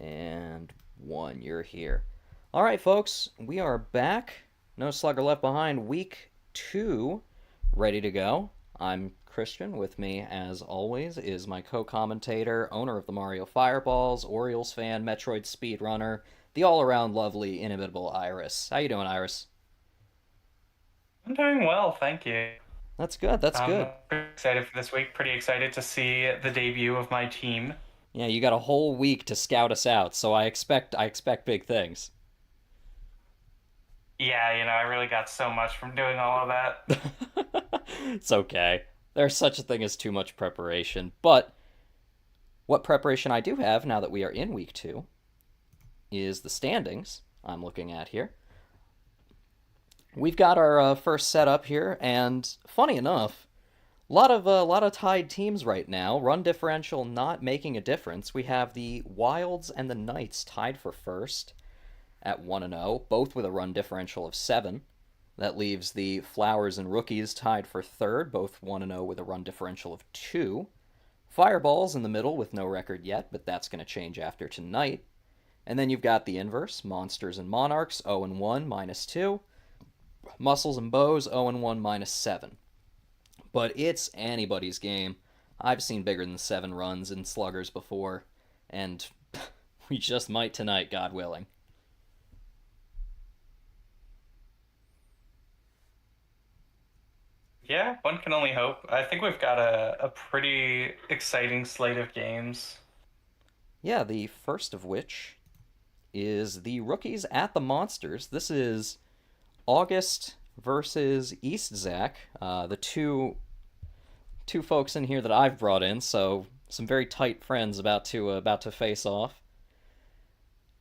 And one, you're here. All right, folks, we are back. No Slugger Left Behind, week 2, ready to go. I'm Christian. With me, as always, is my co-commentator, owner of the Mario Fireballs, Orioles fan, Metroid speedrunner, the all-around lovely, inimitable Iris. How you doing, Iris? I'm doing well, thank you. That's good. That's good. Pretty excited for this week. Pretty excited to see the debut of my team. Yeah, you got a whole week to scout us out, so I expect big things. Yeah, I really got so much from doing all of that. It's okay. There's such a thing as too much preparation, but what preparation I do have now that we are in week 2 is the standings I'm looking at here. We've got our first setup here, and funny enough, a lot of tied teams right now. Run differential not making a difference. We have the Wilds and the Knights tied for first at 1-0, both with a run differential of 7. That leaves the Flowers and Rookies tied for third, both 1-0 with a run differential of 2. Fireballs in the middle with no record yet, but that's going to change after tonight. And then you've got the inverse, Monsters and Monarchs, 0-1, -2. Muscles and Bows, 0-1, -7. But it's anybody's game. I've seen bigger than 7 runs in Sluggers before, and we just might tonight, God willing. Yeah, one can only hope. I think we've got a pretty exciting slate of games. Yeah, the first of which is the Rookies at the Monsters. This is August versus East Zach, the two folks in here that I've brought in, so some very tight friends about to face off.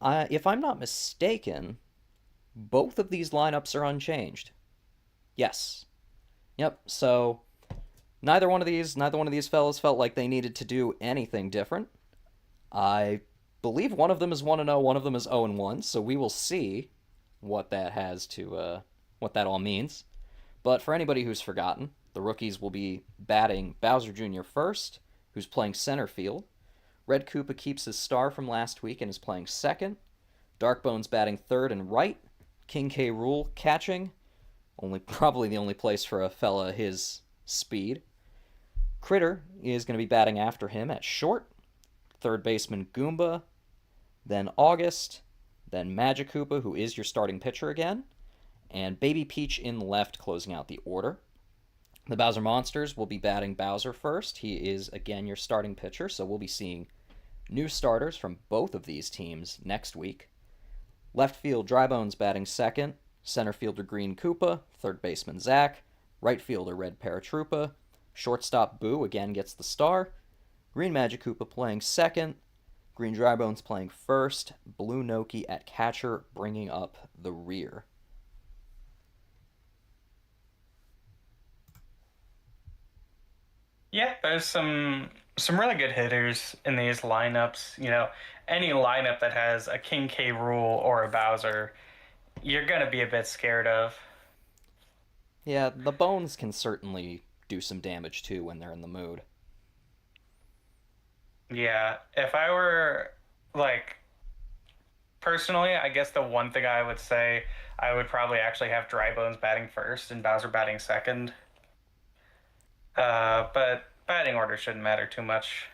If I'm not mistaken, both of these lineups are unchanged. Yes. Yep. So neither one of these fellas felt like they needed to do anything different. I believe one of them is 1-0, one of them is 0-1, so we will see what that has to what that all means. But for anybody who's forgotten, the rookies will be batting Bowser Jr. first, who's playing center field. Red Koopa keeps his star from last week and is playing second. Darkbone's batting third and right. King K. Rool catching, probably the only place for a fella his speed. Critter is going to be batting after him at short. Third baseman Goomba, then August, then Magic Koopa, who is your starting pitcher again, and Baby Peach in left, closing out the order. The Bowser Monsters will be batting Bowser first. He is again your starting pitcher, so we'll be seeing new starters from both of these teams next week. Left field Drybones batting second, center fielder Green Koopa, third baseman Zach, right fielder Red Paratroopa, shortstop Boo again gets the star, Green Magic Koopa playing second, Green Drybones playing first, Blue Noki at catcher bringing up the rear. Yeah, there's some really good hitters in these lineups. Any lineup that has a King K. Rool or a Bowser, you're gonna be a bit scared of. Yeah, the Bones can certainly do some damage too when they're in the mood. Yeah, if I were like personally, I guess the one thing I would say I would probably actually have Dry Bones batting first and Bowser batting second. But batting order shouldn't matter too much.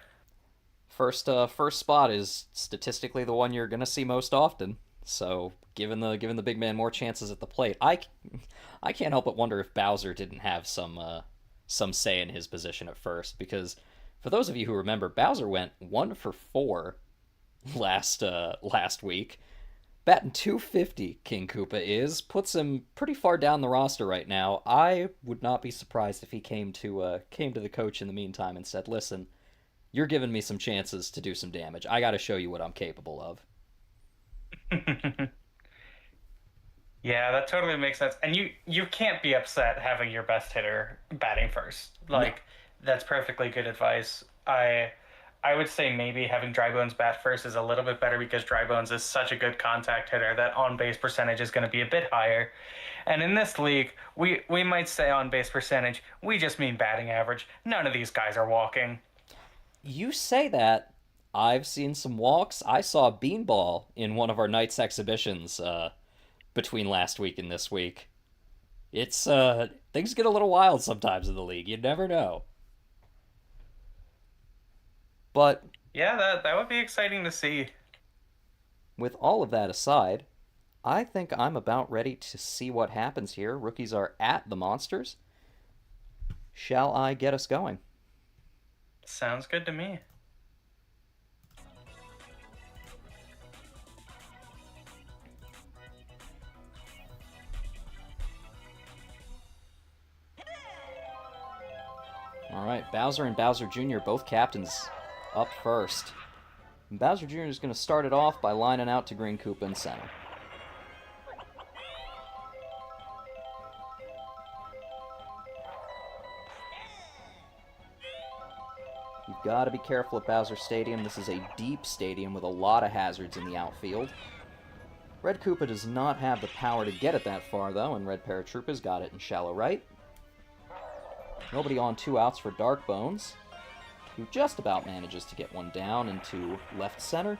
First spot is statistically the one you're gonna see most often. So given the big man more chances at the plate, I can't help but wonder if Bowser didn't have some say in his position at first, because for those of you who remember, Bowser went 1 for 4 last week. Batting 250, King Koopa puts him pretty far down the roster right now. I would not be surprised if he came to the coach in the meantime and said, "Listen, you're giving me some chances to do some damage. I got to show you what I'm capable of." Yeah, that totally makes sense. And you can't be upset having your best hitter batting first. No. Like that's perfectly good advice. I would say maybe having Drybones bat first is a little bit better because Drybones is such a good contact hitter that on base percentage is going to be a bit higher. And in this league, we might say on base percentage, we just mean batting average. None of these guys are walking. You say that. I've seen some walks. I saw Beanball in one of our Knights exhibitions between last week and this week. It's things get a little wild sometimes in the league. You never know. But Yeah, that would be exciting to see. with all of that aside, I think I'm about ready to see what happens here. Rookies are at the Monsters. Shall I get us going? Sounds good to me. All right, Bowser and Bowser Jr., both captains, up first. And Bowser Jr. is going to start it off by lining out to Green Koopa in center. You've got to be careful at Bowser Stadium. This is a deep stadium with a lot of hazards in the outfield. Red Koopa does not have the power to get it that far, though, and Red Paratroopa's got it in shallow right. Nobody on, 2 outs for Dark Bones, who just about manages to get one down into left center,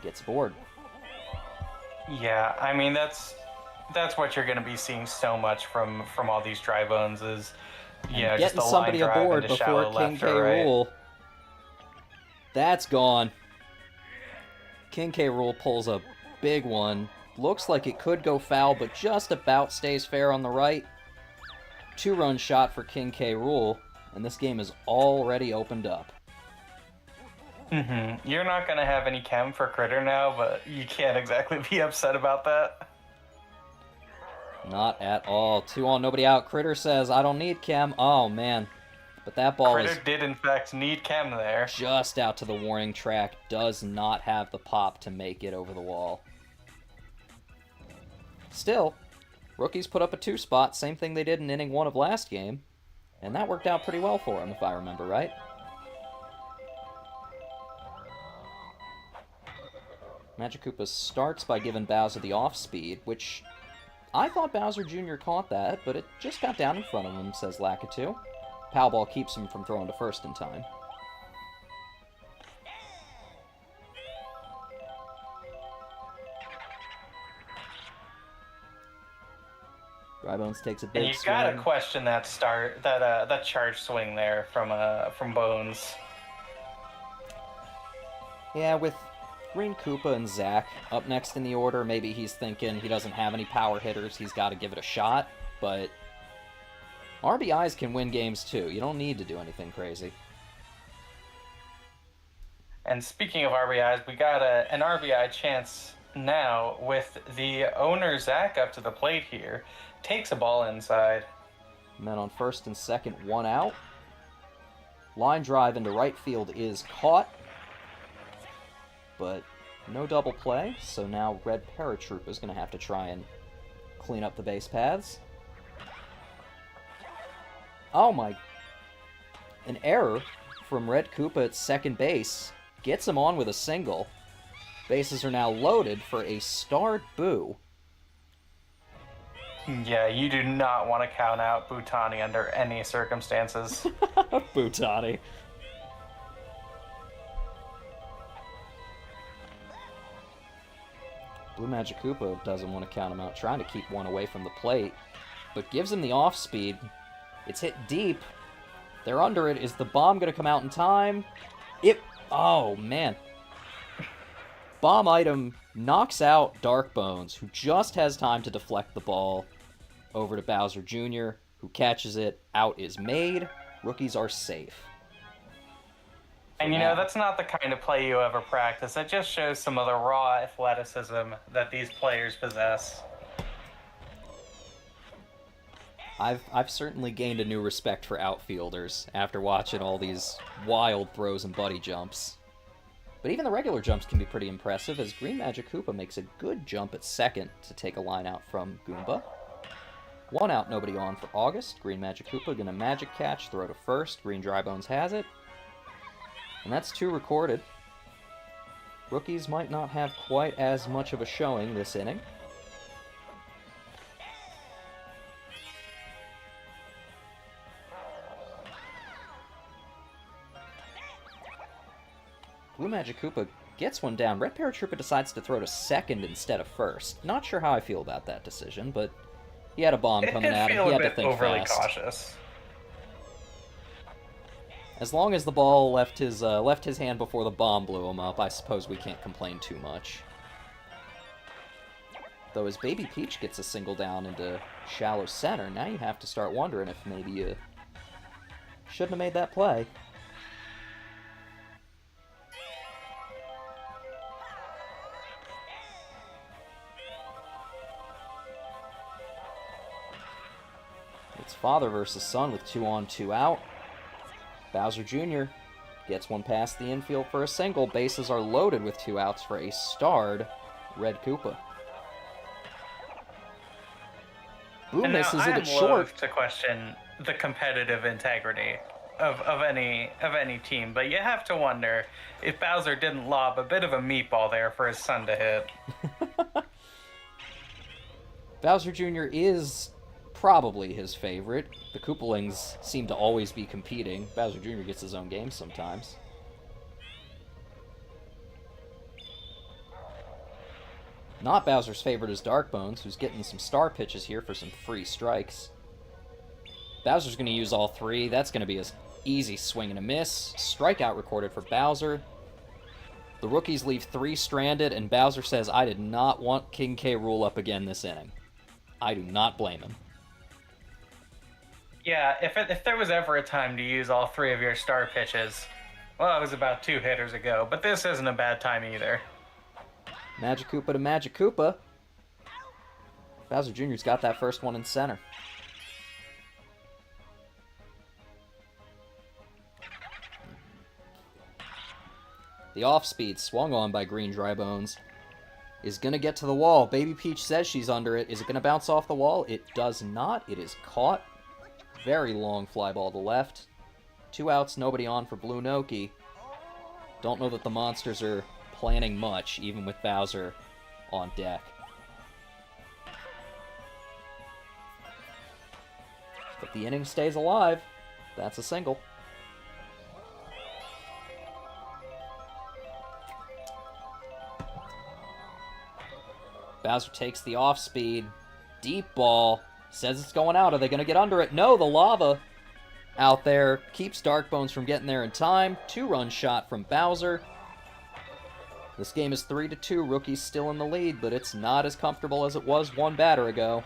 gets bored. Yeah, I mean that's what you're going to be seeing so much from all these dry bones is just getting a line somebody drive aboard into before shallow King left K. or right. Rool. That's gone. King K. Rool pulls a big one. Looks like it could go foul, but just about stays fair on the right. 2-run shot for King K. Rool, and this game is already opened up. You're not going to have any chem for Critter now, but you can't exactly be upset about that. Not at all. 2 on, nobody out. Critter says, I don't need chem. Oh, man. But that ball Critter is did, in fact, need chem there. just out to the warning track. Does not have the pop to make it over the wall. Still, Rookies put up a 2 spot, same thing they did in inning 1 of last game, and that worked out pretty well for them, if I remember right. Magic Koopa starts by giving Bowser the off-speed, which I thought Bowser Jr. caught that, but it just got down in front of him, says Lakitu. Pow ball keeps him from throwing to first in time. Drybones takes a big And you swing. gotta question that that charge swing there from Bones. Yeah, with Green Koopa and Zack up next in the order, maybe he's thinking he doesn't have any power hitters, he's got to give it a shot, but RBIs can win games too. You don't need to do anything crazy. And speaking of RBIs, we got an RBI chance now with the owner Zach up to the plate here. Takes a ball inside. Men on first and second, 1 out. Line drive into right field is caught, but no double play, so now Red Paratroopa is going to have to try and clean up the base paths. Oh my... An error from Red Koopa at second base gets him on with a single. Bases are now loaded for a starred Boo. Yeah, you do not want to count out Butani under any circumstances. Butani. Blue Magic Koopa doesn't want to count him out, trying to keep one away from the plate, but gives him the off-speed. It's hit deep. They're under it. Is the bomb going to come out in time? Oh, man. Bomb item knocks out Dark Bones, who just has time to deflect the ball over to Bowser Jr., who catches it. Out is made. Rookies are safe. And that's not the kind of play you ever practice. It just shows some of the raw athleticism that these players possess. I've certainly gained a new respect for outfielders after watching all these wild throws and buddy jumps. But even the regular jumps can be pretty impressive, as Green Magic Koopa makes a good jump at second to take a line out from Goomba. 1 out, nobody on for August. Green Magic Koopa gonna magic catch, throw to first. Green Drybones has it. And that's 2 recorded. Rookies might not have quite as much of a showing this inning. Blue Magic Koopa gets one down. Red Paratroopa decides to throw to second instead of first. Not sure how I feel about that decision, but he had a bomb It coming did at him. feel He a had to bit think overly fast. cautious. As long as the ball left his hand before the bomb blew him up, I suppose we can't complain too much. Though as Baby Peach gets a single down into shallow center, now you have to start wondering if maybe you shouldn't have made that play. It's father versus son with 2 on, 2 out. Bowser Jr. gets one past the infield for a single. Bases are loaded with 2 outs for a starred Red Koopa. Boom misses it at short. I am loath to question the competitive integrity of any team, but you have to wonder if Bowser didn't lob a bit of a meatball there for his son to hit. Bowser Jr. is probably his favorite. The Koopalings seem to always be competing. Bowser Jr. gets his own game sometimes. Not Bowser's favorite is Dark Bones, who's getting some star pitches here for some free strikes. Bowser's going to use all 3. That's going to be an easy swing and a miss. Strikeout recorded for Bowser. The rookies leave 3 stranded, and Bowser says, I did not want King K. Rool up again this inning. I do not blame him. Yeah, if there was ever a time to use all 3 of your star pitches, well, it was about 2 hitters ago, but this isn't a bad time either. Magic Koopa to Magic Koopa. Bowser Jr.'s got that first one in center. The off-speed swung on by Green Dry Bones is going to get to the wall. Baby Peach says she's under it. Is it going to bounce off the wall? It does not. It is caught. Very long fly ball to left. 2 outs, nobody on for Blue Noki. Don't know that the Monsters are planning much, even with Bowser on deck. But the inning stays alive. That's a single. Bowser takes the off-speed. Deep ball. Says it's going out. Are they going to get under it? No, the lava out there keeps Dark Bones from getting there in time. 2-run shot from Bowser. This game is 3-2. Rookie's still in the lead, but it's not as comfortable as it was 1 batter ago.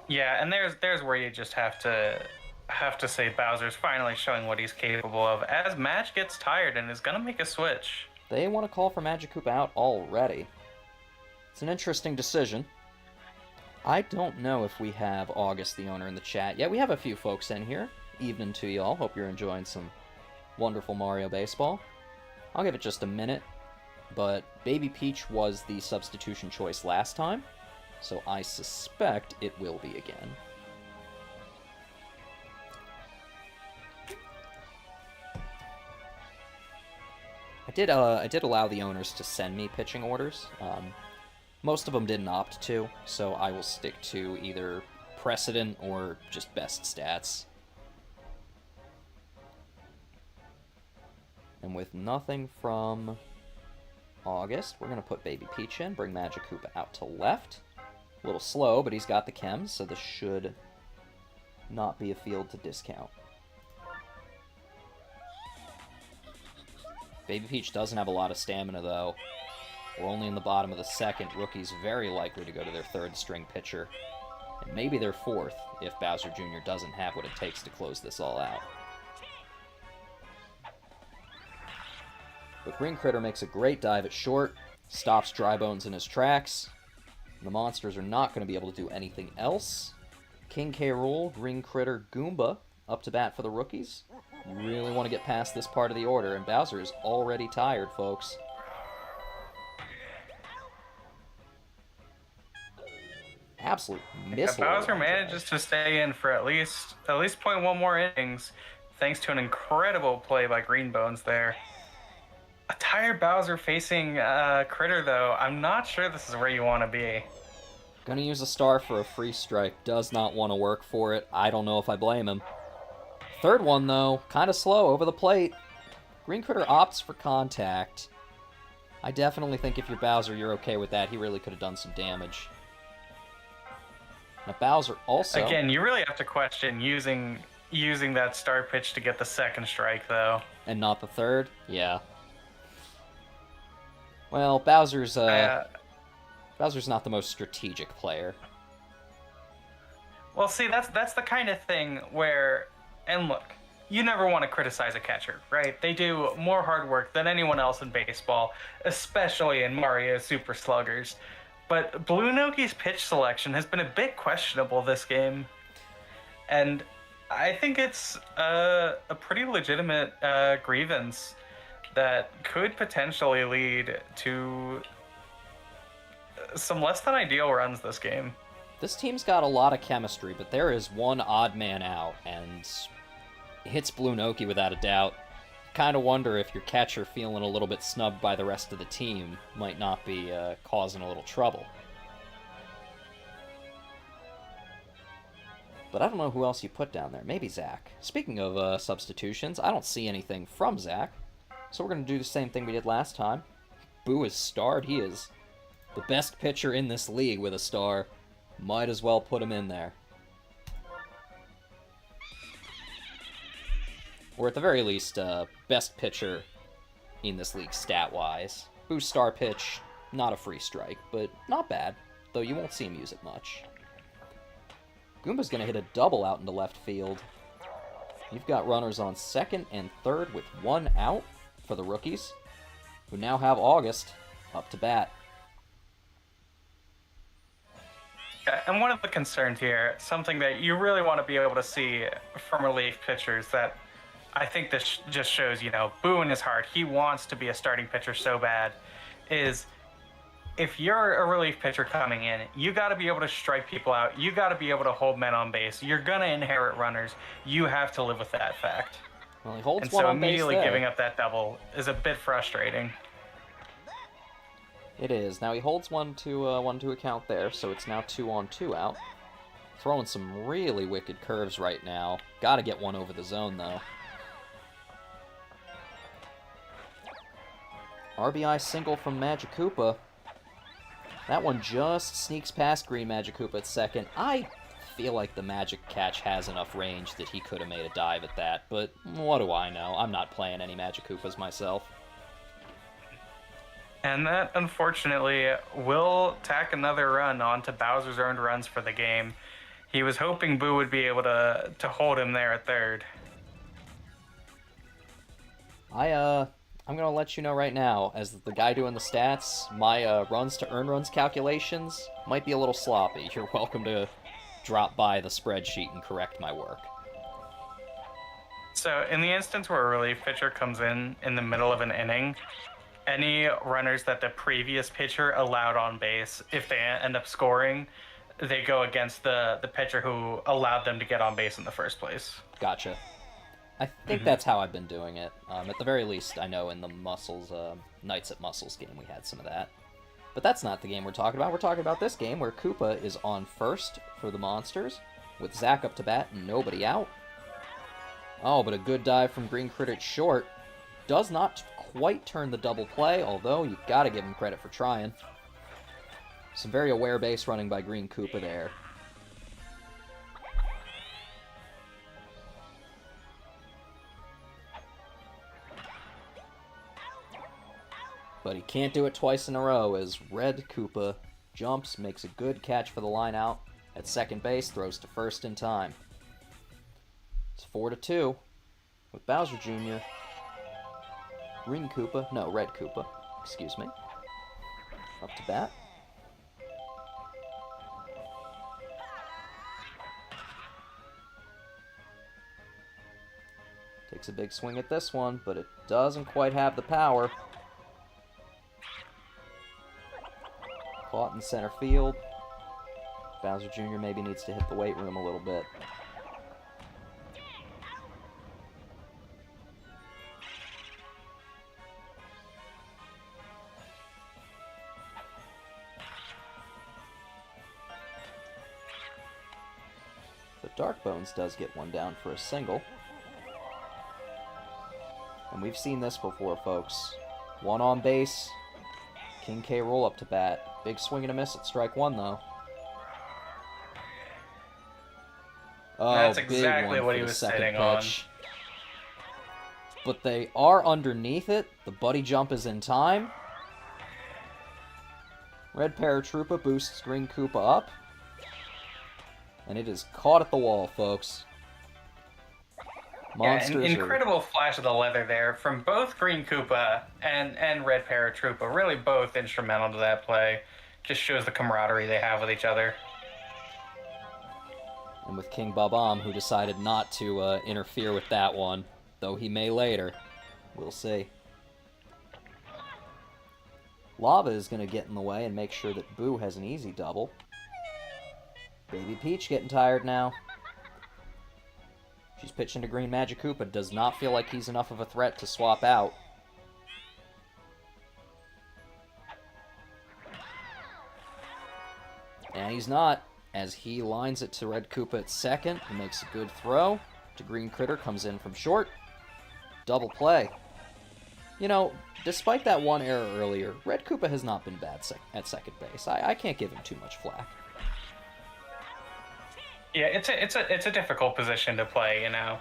Yeah, and there's where you just have to say Bowser's finally showing what he's capable of as Match gets tired and is gonna make a switch. They want to call for Magic Koopa out already. It's an interesting decision. I don't know if we have August, the owner, in the chat. Yeah, we have a few folks in here. Evening to y'all. Hope you're enjoying some wonderful Mario baseball. I'll give it just a minute, but Baby Peach was the substitution choice last time, so I suspect it will be again. I did allow the owners to send me pitching orders. Most of them didn't opt to, so I will stick to either precedent or just best stats. And with nothing from August, we're going to put Baby Peach in, bring Magic Koopa out to left. A little slow, but he's got the chems, so this should not be a field to discount. Baby Peach doesn't have a lot of stamina, though. We're only in the bottom of the second. Rookie's very likely to go to their 3rd string pitcher. And maybe their 4th, if Bowser Jr. doesn't have what it takes to close this all out. But Green Critter makes a great dive at short, stops Dry Bones in his tracks. The Monsters are not going to be able to do anything else. King K. Rool, Green Critter, Goomba up to bat for the rookies. Really want to get past this part of the order, and Bowser is already tired, folks. Absolute missile. Yeah, Bowser manages to stay in for at least 0.1 more innings, thanks to an incredible play by Green Bones there. A tired Bowser facing Critter, though. I'm not sure this is where you want to be. Gonna use a star for a free strike. Does not want to work for it. I don't know if I blame him. Third one, though, kind of slow over the plate. Green Critter opts for contact. I definitely think if you're Bowser, you're okay with that. He really could have done some damage. Now, Bowser also... Again, you really have to question using that start pitch to get the second strike, though. And not the third? Yeah. Well, Bowser's not the most strategic player. Well, see, that's the kind of thing where... And look, you never want to criticize a catcher, right? They do more hard work than anyone else in baseball, especially in Mario Super Sluggers. But Blue Noki's pitch selection has been a bit questionable this game. And I think it's a pretty legitimate grievance that could potentially lead to some less than ideal runs this game. This team's got a lot of chemistry, but there is one odd man out, and hits Blue Noki without a doubt. Kind of wonder if your catcher feeling a little bit snubbed by the rest of the team might not be causing a little trouble. But I don't know who else you put down there. Maybe Zach. Speaking of substitutions, I don't see anything from Zach. So we're going to do the same thing we did last time. Boo is starred. He is the best pitcher in this league with a star. Might as well put him in there. Or at the very least, best pitcher in this league stat-wise. Boo's star pitch, not a free strike, but not bad. Though you won't see him use it much. Goomba's going to hit a double out into left field. You've got runners on second and third with one out for the rookies, who now have August up to bat. And one of the concerns here, something that you really want to be able to see from relief pitchers that I think this just shows, Boo in his heart, he wants to be a starting pitcher so bad, is if you're a relief pitcher coming in, you got to be able to strike people out. You got to be able to hold men on base. You're going to inherit runners. You have to live with that fact. Well, he holds and one so on base immediately there. giving up that double is a bit frustrating. It is. Now he holds one to account there, so it's now 2-on-2 out. Throwing some really wicked curves right now. Got to get one over the zone, though. RBI single from Magic Koopa. That one just sneaks past Green Magic Koopa at second. I feel like the Magic catch has enough range that he could have made a dive at that, but what do I know? I'm not playing any Magic Koopas myself. And that, unfortunately, will tack another run onto Bowser's earned runs for the game. He was hoping Boo would be able to hold him there at third. I'm going to let you know right now, as the guy doing the stats, my runs to earn runs calculations might be a little sloppy. You're welcome to drop by the spreadsheet and correct my work. So in the instance where a relief pitcher comes in the middle of an inning, any runners that the previous pitcher allowed on base, if they end up scoring, they go against the pitcher who allowed them to get on base in the first place. Gotcha. I think that's how I've been doing it. At the very least, I know in the Muscles, Knights at Muscles game we had some of that. But that's not the game we're talking about. We're talking about this game where Koopa is on first for the Monsters, with Zach up to bat and nobody out. Oh, but a good dive from Green Critter short. Does not quite turn the double play, although you've got to give him credit for trying. Some very aware base running by Green Koopa there. But he can't do it twice in a row as Red Koopa jumps, makes a good catch for the line out at second base, throws to first in time. It's 4-2 with Bowser Jr. Red Koopa, excuse me. Up to bat. Takes a big swing at this one, but it doesn't quite have the power. Caught in center field. Bowser Jr. maybe needs to hit the weight room a little bit. But Dark Bones does get one down for a single. And we've seen this before, folks. One on base. King K roll up to bat. Big swing and a miss at strike one, though. Oh, That's big exactly one what for he the was second sitting on. pitch. But they are underneath it. The buddy jump is in time. Red Paratroopa boosts Green Koopa up. And it is caught at the wall, folks. Monsters yeah, incredible flash of the leather there from both Green Koopa and Red Paratroopa. Really both instrumental to that play. Just shows the camaraderie they have with each other. And with King Babam, who decided not to interfere with that one, though he may later. We'll see. Lava is going to get in the way and make sure that Boo has an easy double. Baby Peach getting tired now. She's pitching to Green Magikoopa. Does not feel like he's enough of a threat to swap out. And he's not, as he lines it to Red Koopa at second. He makes a good throw to Green Critter, comes in from short. Double play. You know, despite that one error earlier, Red Koopa has not been bad at second base. I can't give him too much flack. Yeah, it's a difficult position to play, you know.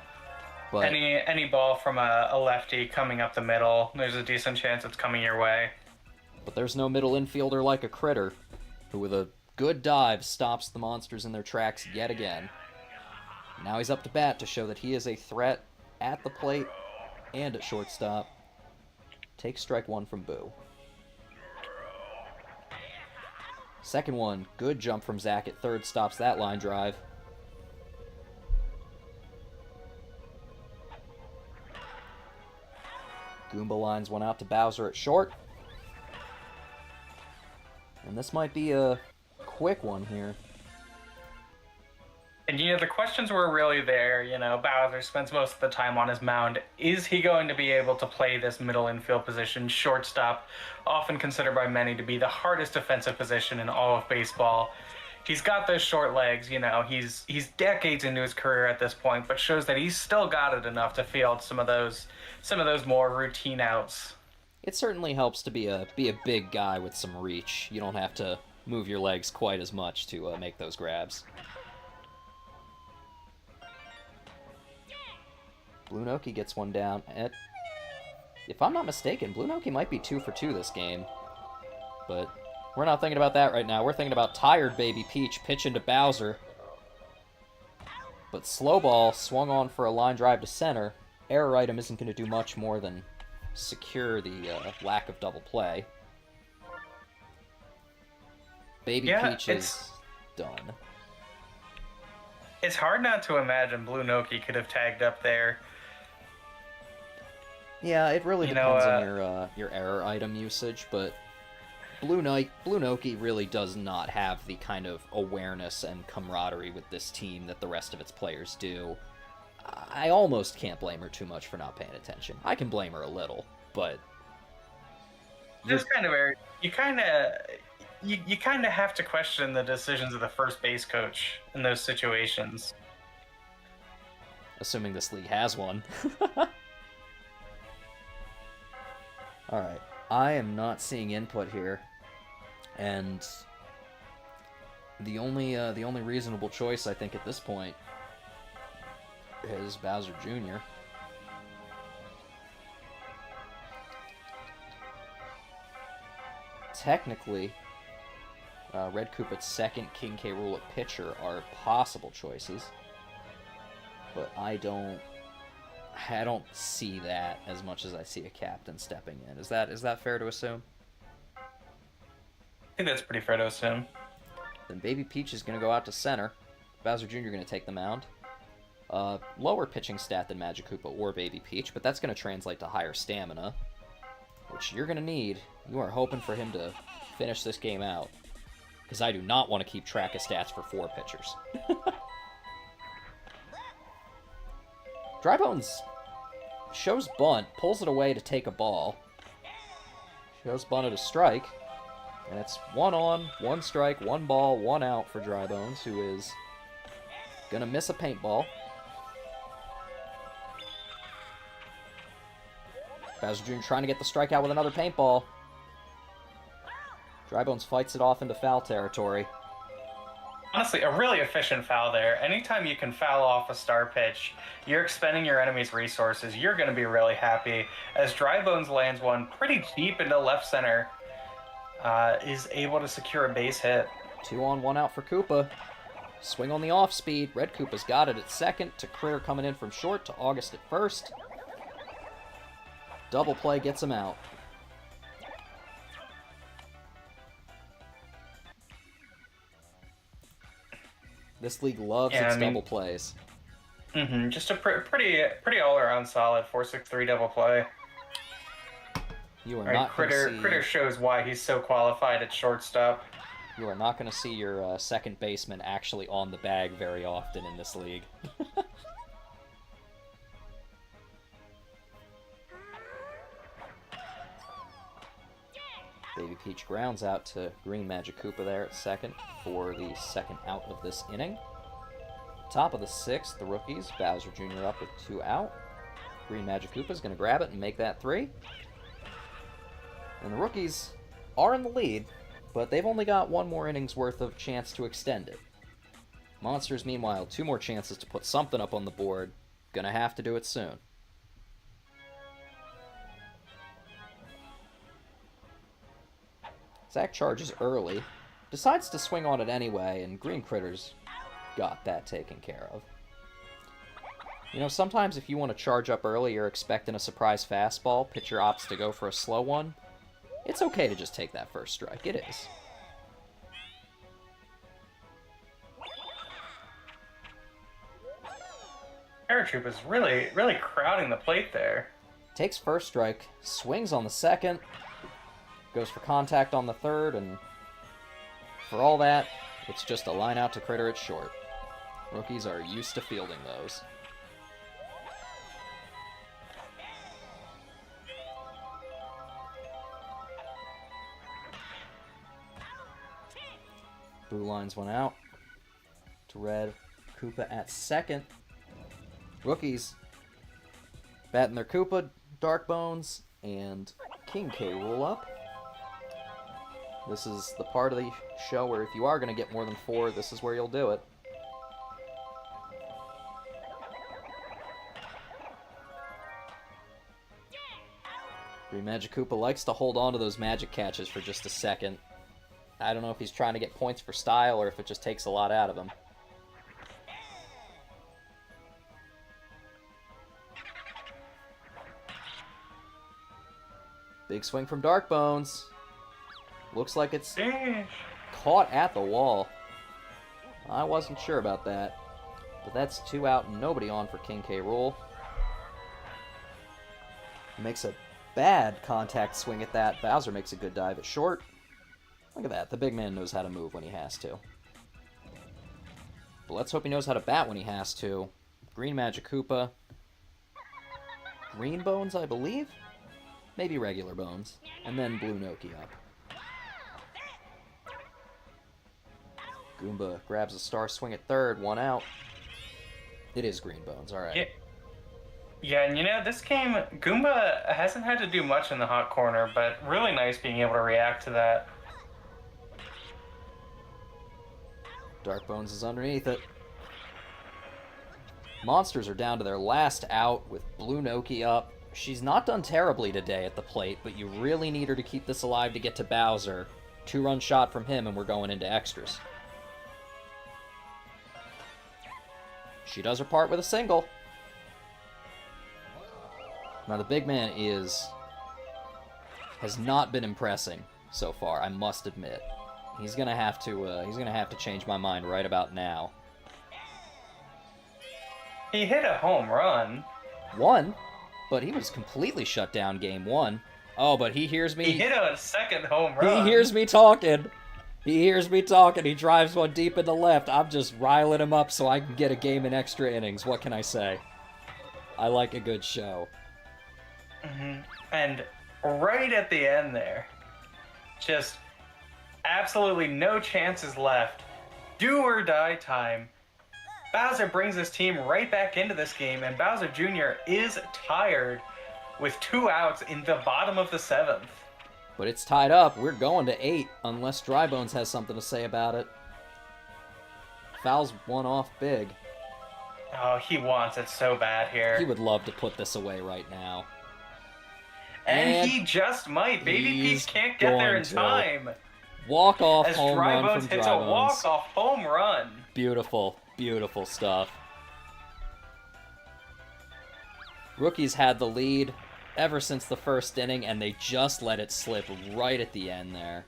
But Any ball from a lefty coming up the middle, there's a decent chance it's coming your way. But there's no middle infielder like a Critter, who with a good dive stops the monsters in their tracks yet again. Now he's up to bat to show that he is a threat at the plate and at shortstop. Takes strike one from Boo. Second one, good jump from Zach at third, stops that line drive. Goomba lines one out to Bowser at short. And this might be a quick one here. And, you know, the questions were really there. You know, Bowser spends most of the time on his mound. Is he going to be able to play this middle infield position, shortstop, often considered by many to be the hardest defensive position in all of baseball? He's got those short legs, you know, he's decades into his career at this point, but shows that he's still got it enough to field some of those more routine outs. It certainly helps to be a big guy with some reach. You don't have to move your legs quite as much to make those grabs. Blue Noki gets one down. If I'm not mistaken, Blue Noki might be 2 for 2 this game. But we're not thinking about that right now. We're thinking about tired Baby Peach pitching to Bowser. But slow ball swung on for a line drive to center. Error item isn't going to do much more than secure the lack of double play. Baby Peach is done. It's hard not to imagine Blue Noki could have tagged up there. Yeah, it really depends on your error item usage, but Blue Noki really does not have the kind of awareness and camaraderie with this team that the rest of its players do. I almost can't blame her too much for not paying attention. I can blame her a little, but This kind of area, you kind of have to question the decisions of the first base coach in those situations. Assuming this league has one. Alright, I am not seeing input here, and the only reasonable choice I think at this point is Bowser Jr. Technically, Red Koopa's second King K. Rool at pitcher are possible choices, but I don't see that as much as I see a captain stepping in. Is that fair to assume? I think that's pretty fair to assume. Then Baby Peach is going to go out to center. Bowser Jr. going to take the mound. Lower pitching stat than Magikoopa or Baby Peach, but that's going to translate to higher stamina, which you're going to need. You are hoping for him to finish this game out, because I do not want to keep track of stats for 4 pitchers. Drybones shows bunt, pulls it away to take a ball. Shows bunt at a strike, and it's 1 on, 1 strike, 1 ball, 1 out for Drybones, who is gonna miss a paintball. Bowser Jr. trying to get the strikeout with another paintball. Drybones fights it off into foul territory. Honestly, a really efficient foul there. Anytime you can foul off a star pitch, you're expending your enemy's resources. You're going to be really happy. As Drybones lands one pretty deep into left center, is able to secure a base hit. 2 on, 1 out for Koopa. Swing on the off speed. Red Koopa's got it at second to Critter coming in from short to August at first. Double play gets him out. This league loves its double plays. Just a pretty all-around solid 4-6-3 double play. You are not going to see... Critter shows why he's so qualified at shortstop. You are not going to see your second baseman actually on the bag very often in this league. Baby Peach grounds out to Green Magic Koopa there at second for the second out of this inning. Top of the sixth, the rookies. Bowser Jr. up with 2 out. Green Magic Koopa's going to grab it and make that 3. And the rookies are in the lead, but they've only got 1 more innings worth of chance to extend it. Monsters, meanwhile, 2 more chances to put something up on the board. Gonna have to do it soon. Zach charges early, decides to swing on it anyway, and Green Critter's got that taken care of. You know, sometimes if you want to charge up early, you're expecting a surprise fastball, pitcher opts to go for a slow one. It's okay to just take that first strike. It is. Paratroop is really crowding the plate there. Takes first strike, swings on the second, goes for contact on the third, and for all that, it's just a line out to Critter at short. Rookies are used to fielding those. Blue lines one out to red. Koopa at second. Rookies batting their Koopa, Dark Bones, and King K Rool up. This is the part of the show where if you are going to get more than 4, this is where you'll do it. Green Magic Koopa likes to hold on to those magic catches for just a second. I don't know if he's trying to get points for style or if it just takes a lot out of him. Big swing from Dark Bones. Looks like it's caught at the wall. I wasn't sure about that. But that's 2 out and nobody on for King K. Rool. Makes a bad contact swing at that. Bowser makes a good dive at short. Look at that. The big man knows how to move when he has to. But let's hope he knows how to bat when he has to. Green Magic Koopa. Green Bones, I believe? Maybe regular Bones. And then Blue Noki up. Goomba grabs a star swing at third. 1 out. It is Green Bones. All right. Yeah, and you know, this game, Goomba hasn't had to do much in the hot corner, but really nice being able to react to that. Dark Bones is underneath it. Monsters are down to their last out with Blue Noki up. She's not done terribly today at the plate, but you really need her to keep this alive to get to Bowser. 2-run shot from him and we're going into extras. She does her part with a single. Now the big man has not been impressing so far, I must admit. He's gonna have to change my mind right about now. He hit a home run. 1, but he was completely shut down game 1. Oh, but he hears me. He hit a second home run. He hears me talking. He drives one deep in the left. I'm just riling him up so I can get a game in extra innings. What can I say? I like a good show. Mm-hmm. And right at the end there, just absolutely no chances left. Do or die time. Bowser brings his team right back into this game, and Bowser Jr. is tired. with 2 outs in the bottom of the seventh. But it's tied up. We're going to 8 unless Drybones has something to say about it. Fouls one off big. Oh, he wants it so bad He here. would love to put this away right now. And And he just might. Baby he's Peach can't get there going in to. time. Walk-off As home run Drybones from hits a Drybones. walk-off home run. Beautiful, beautiful stuff. Rookies had the lead ever since the first inning, and they just let it slip right at the end there.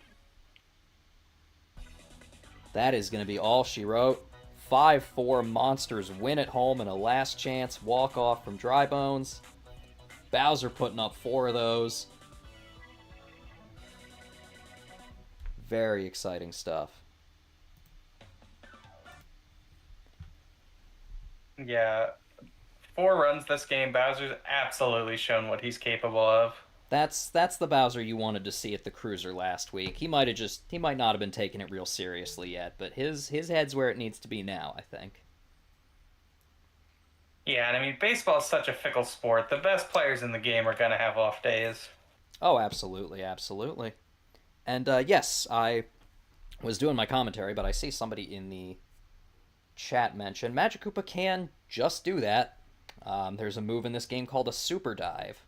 That is going to be all she wrote. 5-4 Monsters win at home in a last chance walk-off from Drybones. Bowser putting up 4 of those. Very exciting stuff. Yeah. 4 runs this game. Bowser's absolutely shown what he's capable of. That's the Bowser you wanted to see at the Cruiser last week. He might not have been taking it real seriously yet, but his head's where it needs to be now, I think. Yeah, and I mean, baseball is such a fickle sport. The best players in the game are going to have off days. Oh, absolutely, absolutely. And yes, I was doing my commentary, but I see somebody in the chat mention Magic Koopa can just do that. There's a move in this game called a Super Dive,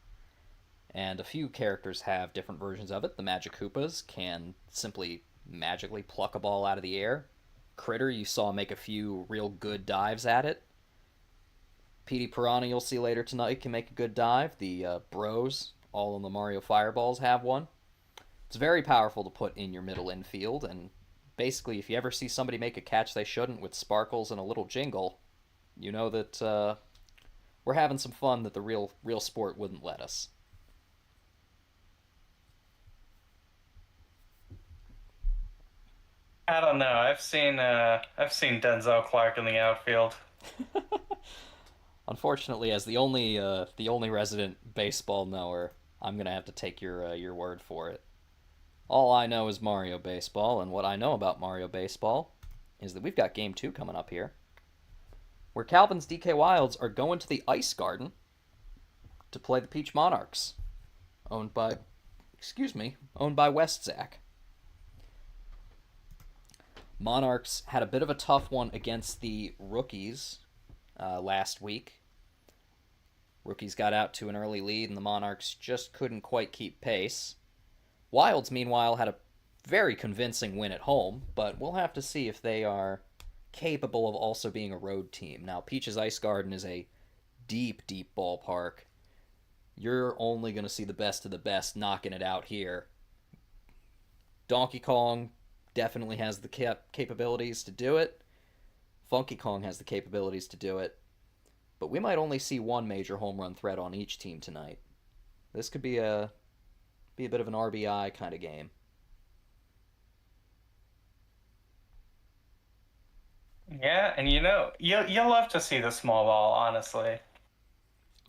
and a few characters have different versions of it. The Magic Koopas can simply magically pluck a ball out of the air. Critter, you saw make a few real good dives at it. Petey Piranha, you'll see later tonight, can make a good dive. The Bros, all in the Mario Fireballs, have one. It's very powerful to put in your middle infield, and basically, if you ever see somebody make a catch they shouldn't with sparkles and a little jingle, you know that we're having some fun that the real sport wouldn't let us. I don't know. I've seen Denzel Clark in the outfield. Unfortunately, as the only resident baseball knower, I'm gonna have to take your word for it. All I know is Mario Baseball, and what I know about Mario Baseball is that we've got Game 2 coming up here, where Calvin's DK Wilds are going to the Ice Garden to play the Peach Monarchs, owned by West Zach. Monarchs had a bit of a tough one against the Rookies last week. Rookies got out to an early lead, and the Monarchs just couldn't quite keep pace. Wilds, meanwhile, had a very convincing win at home, but we'll have to see if they are capable of also being a road team. Now, Peach's Ice Garden is a deep, deep ballpark. You're only going to see the best of the best knocking it out here. Donkey Kong definitely has the capabilities to do it. Funky Kong has the capabilities to do it. But we might only see one major home run threat on each team tonight. This could be a bit of an RBI kind of game. Yeah, and you'll love to see the small ball, honestly.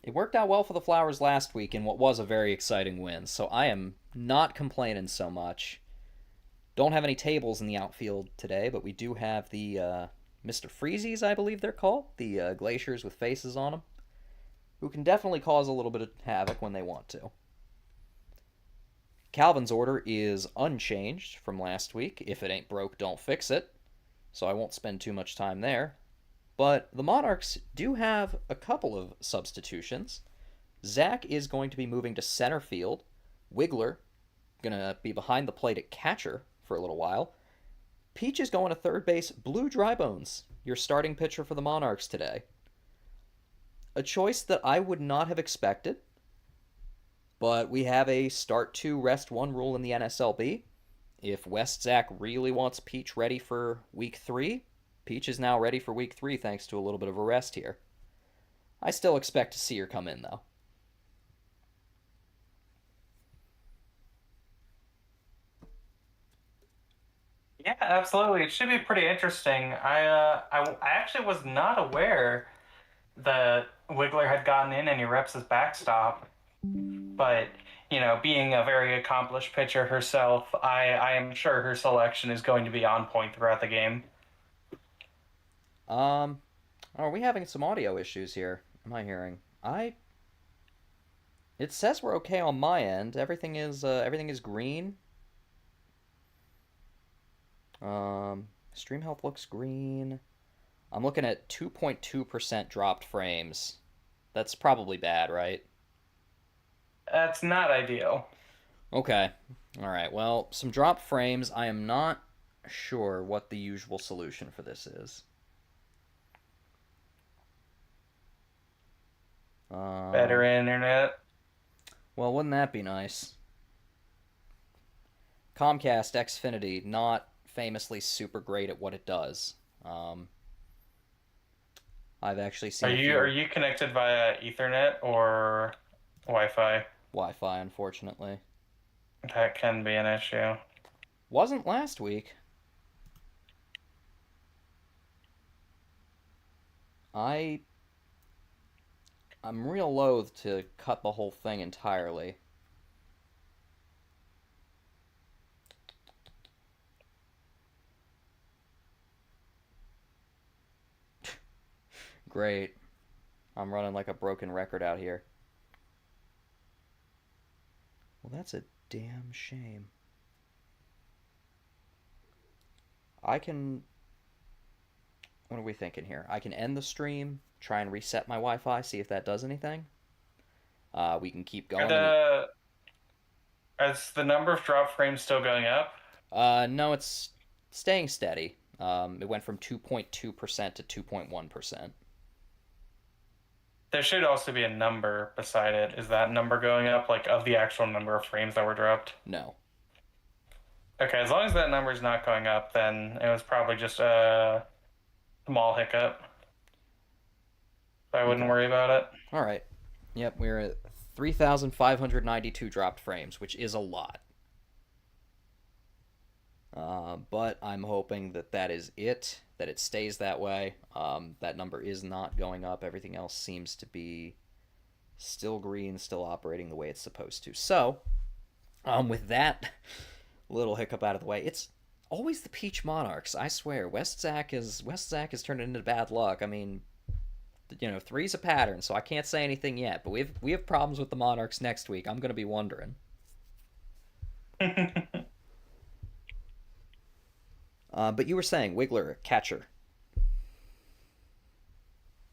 It worked out well for the Flowers last week in what was a very exciting win, so I am not complaining so much. Don't have any tables in the outfield today, but we do have the Mr. Freezies, I believe they're called, the glaciers with faces on them, who can definitely cause a little bit of havoc when they want to. Calvin's order is unchanged from last week. If it ain't broke, don't fix it. So I won't spend too much time there. But the Monarchs do have a couple of substitutions. Zach is going to be moving to center field. Wiggler going to be behind the plate at catcher for a little while. Peach is going to third base. Blue Drybones, your starting pitcher for the Monarchs today. A choice that I would not have expected, but we have a start 2, rest 1 rule in the NSLB. If West Zach really wants Peach ready for week 3, Peach is now ready for week 3 thanks to a little bit of a rest here. I still expect to see her come in, though. Yeah, absolutely. It should be pretty interesting. I actually was not aware that Wiggler had gotten in any reps as backstop, but being a very accomplished pitcher herself, I am sure her selection is going to be on point throughout the game. Are we having some audio issues here? Am I hearing? It says we're okay on my end. Everything is green. Stream health looks green. I'm looking at 2.2% dropped frames. That's probably bad, right? That's not ideal. Okay. All right. Well, some dropped frames. I am not sure what the usual solution for this is. Better Um, internet. well, wouldn't that be nice? Comcast Xfinity, not famously super great at what it does. Um, I've actually Are seen a you are few you connected via Ethernet or Wi-Fi? Wi-Fi, unfortunately. That can be an issue. Wasn't last week. I I'm real loath to cut the whole thing entirely. Great. I'm running like a broken record out here. Well, that's a damn shame. I can. What are we thinking here? I can end the stream, try and reset my Wi Fi, see if that does anything. We can keep Are going. the is the number of drop frames still going up? No, it's staying steady. It went from 2.2% to 2.1%. There should also be a number beside it. Is that number going up, like of the actual number of frames that were dropped? No. Okay, as long as that number is not going up, then it was probably just a small hiccup. So I wouldn't Okay. worry about it. All right. Yep, we're at 3,592 dropped frames, which is a lot. But I'm hoping that that is it, that it stays that way. That number is not going up. Everything else seems to be still green, still operating the way it's supposed to. So, with that little hiccup out of the way, it's always the Peach Monarchs. I swear, West Zach is turned into bad luck. I mean, three's a pattern, so I can't say anything yet. But we have problems with the Monarchs next week. I'm gonna be wondering. But you were saying Wiggler, catcher.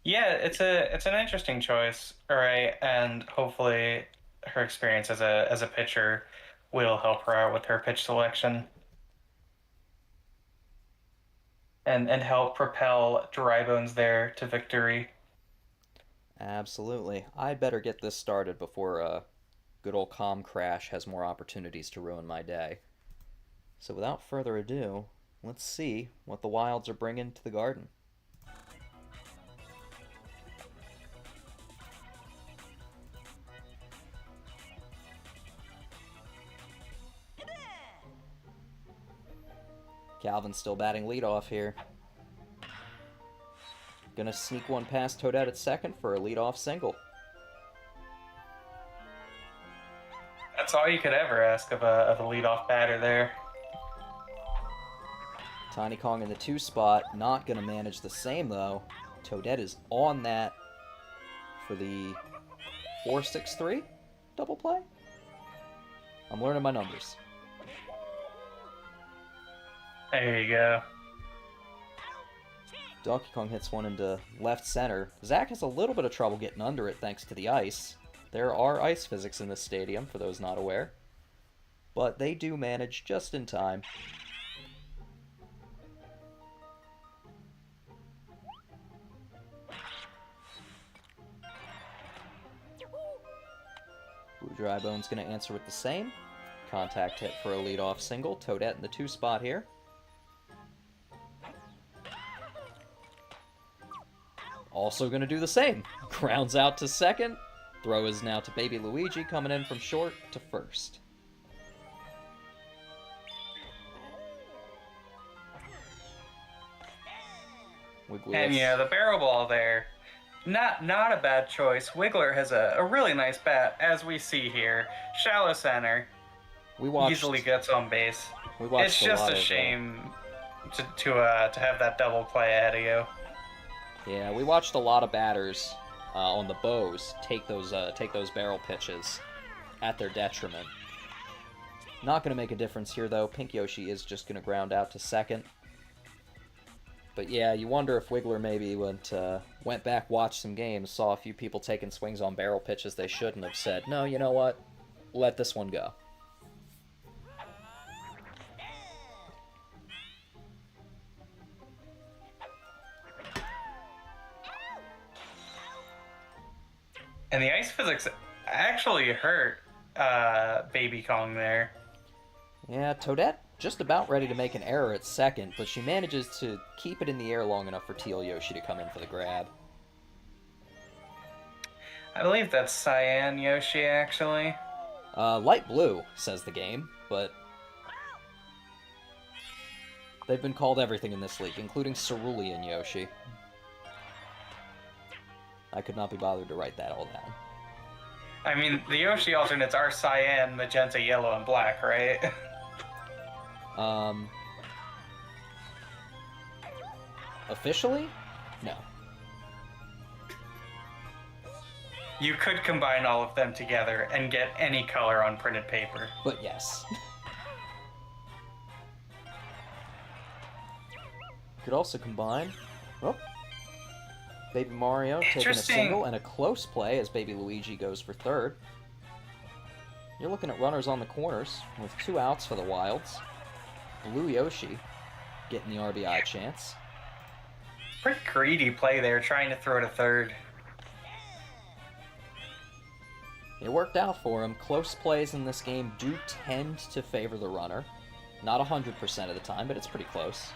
Yeah, it's an interesting choice. All right, and hopefully her experience as a pitcher will help her out with her pitch selection and help propel Dry Bones there to victory. Absolutely. I better get this started before good old Com Crash has more opportunities to ruin my day. So without further ado, let's see what the Wilds are bringing to the Garden. Calvin's still batting leadoff here. Gonna sneak one past Toadette at second for a leadoff single. That's all you could ever ask of a leadoff batter there. Tiny Kong in the 2 spot, not gonna manage the same though. Toadette is on that for the 4-6-3 double play. I'm learning my numbers. There you go. Donkey Kong hits one into left center. Zach has a little bit of trouble getting under it thanks to the ice. There are ice physics in this stadium, for those not aware. But they do manage just in time. Blue Dry Bone's going to answer with the same. Contact hit for a leadoff single. Toadette in the 2 spot here. Also going to do the same. Grounds out to second. Throw is now to Baby Luigi, coming in from short to first. And yeah, the barrel ball there, not a bad choice. Wiggler has a really nice bat, as we see here. Shallow center. Easily gets on base. It's just a shame to have that double play ahead of you. Yeah, we watched a lot of batters on the bows take those barrel pitches at their detriment. Not going to make a difference here, though. Pink Yoshi is just going to ground out to second. But yeah, you wonder if Wiggler maybe went back, watched some games, saw a few people taking swings on barrel pitches they shouldn't have, said, no, you know what? Let this one go. And the ice physics actually hurt Baby Kong there. Yeah, Toadette just about ready to make an error at second, but she manages to keep it in the air long enough for Teal Yoshi to come in for the grab. I believe that's Cyan Yoshi, actually. Light blue, says the game, but they've been called everything in this league, including Cerulean Yoshi. I could not be bothered to write that all down. I mean, the Yoshi alternates are Cyan, Magenta, Yellow, and Black, right? Officially? No. You could combine all of them together and get any color on printed paper. But yes. Could also combine... Oh. Baby Mario taking a single and a close play as Baby Luigi goes for third. You're looking at runners on the corners with 2 outs for the Wilds. Blue Yoshi getting the RBI chance. Pretty greedy play there, trying to throw to third. It worked out for him. Close plays in this game do tend to favor the runner. Not 100% of the time, but it's pretty close.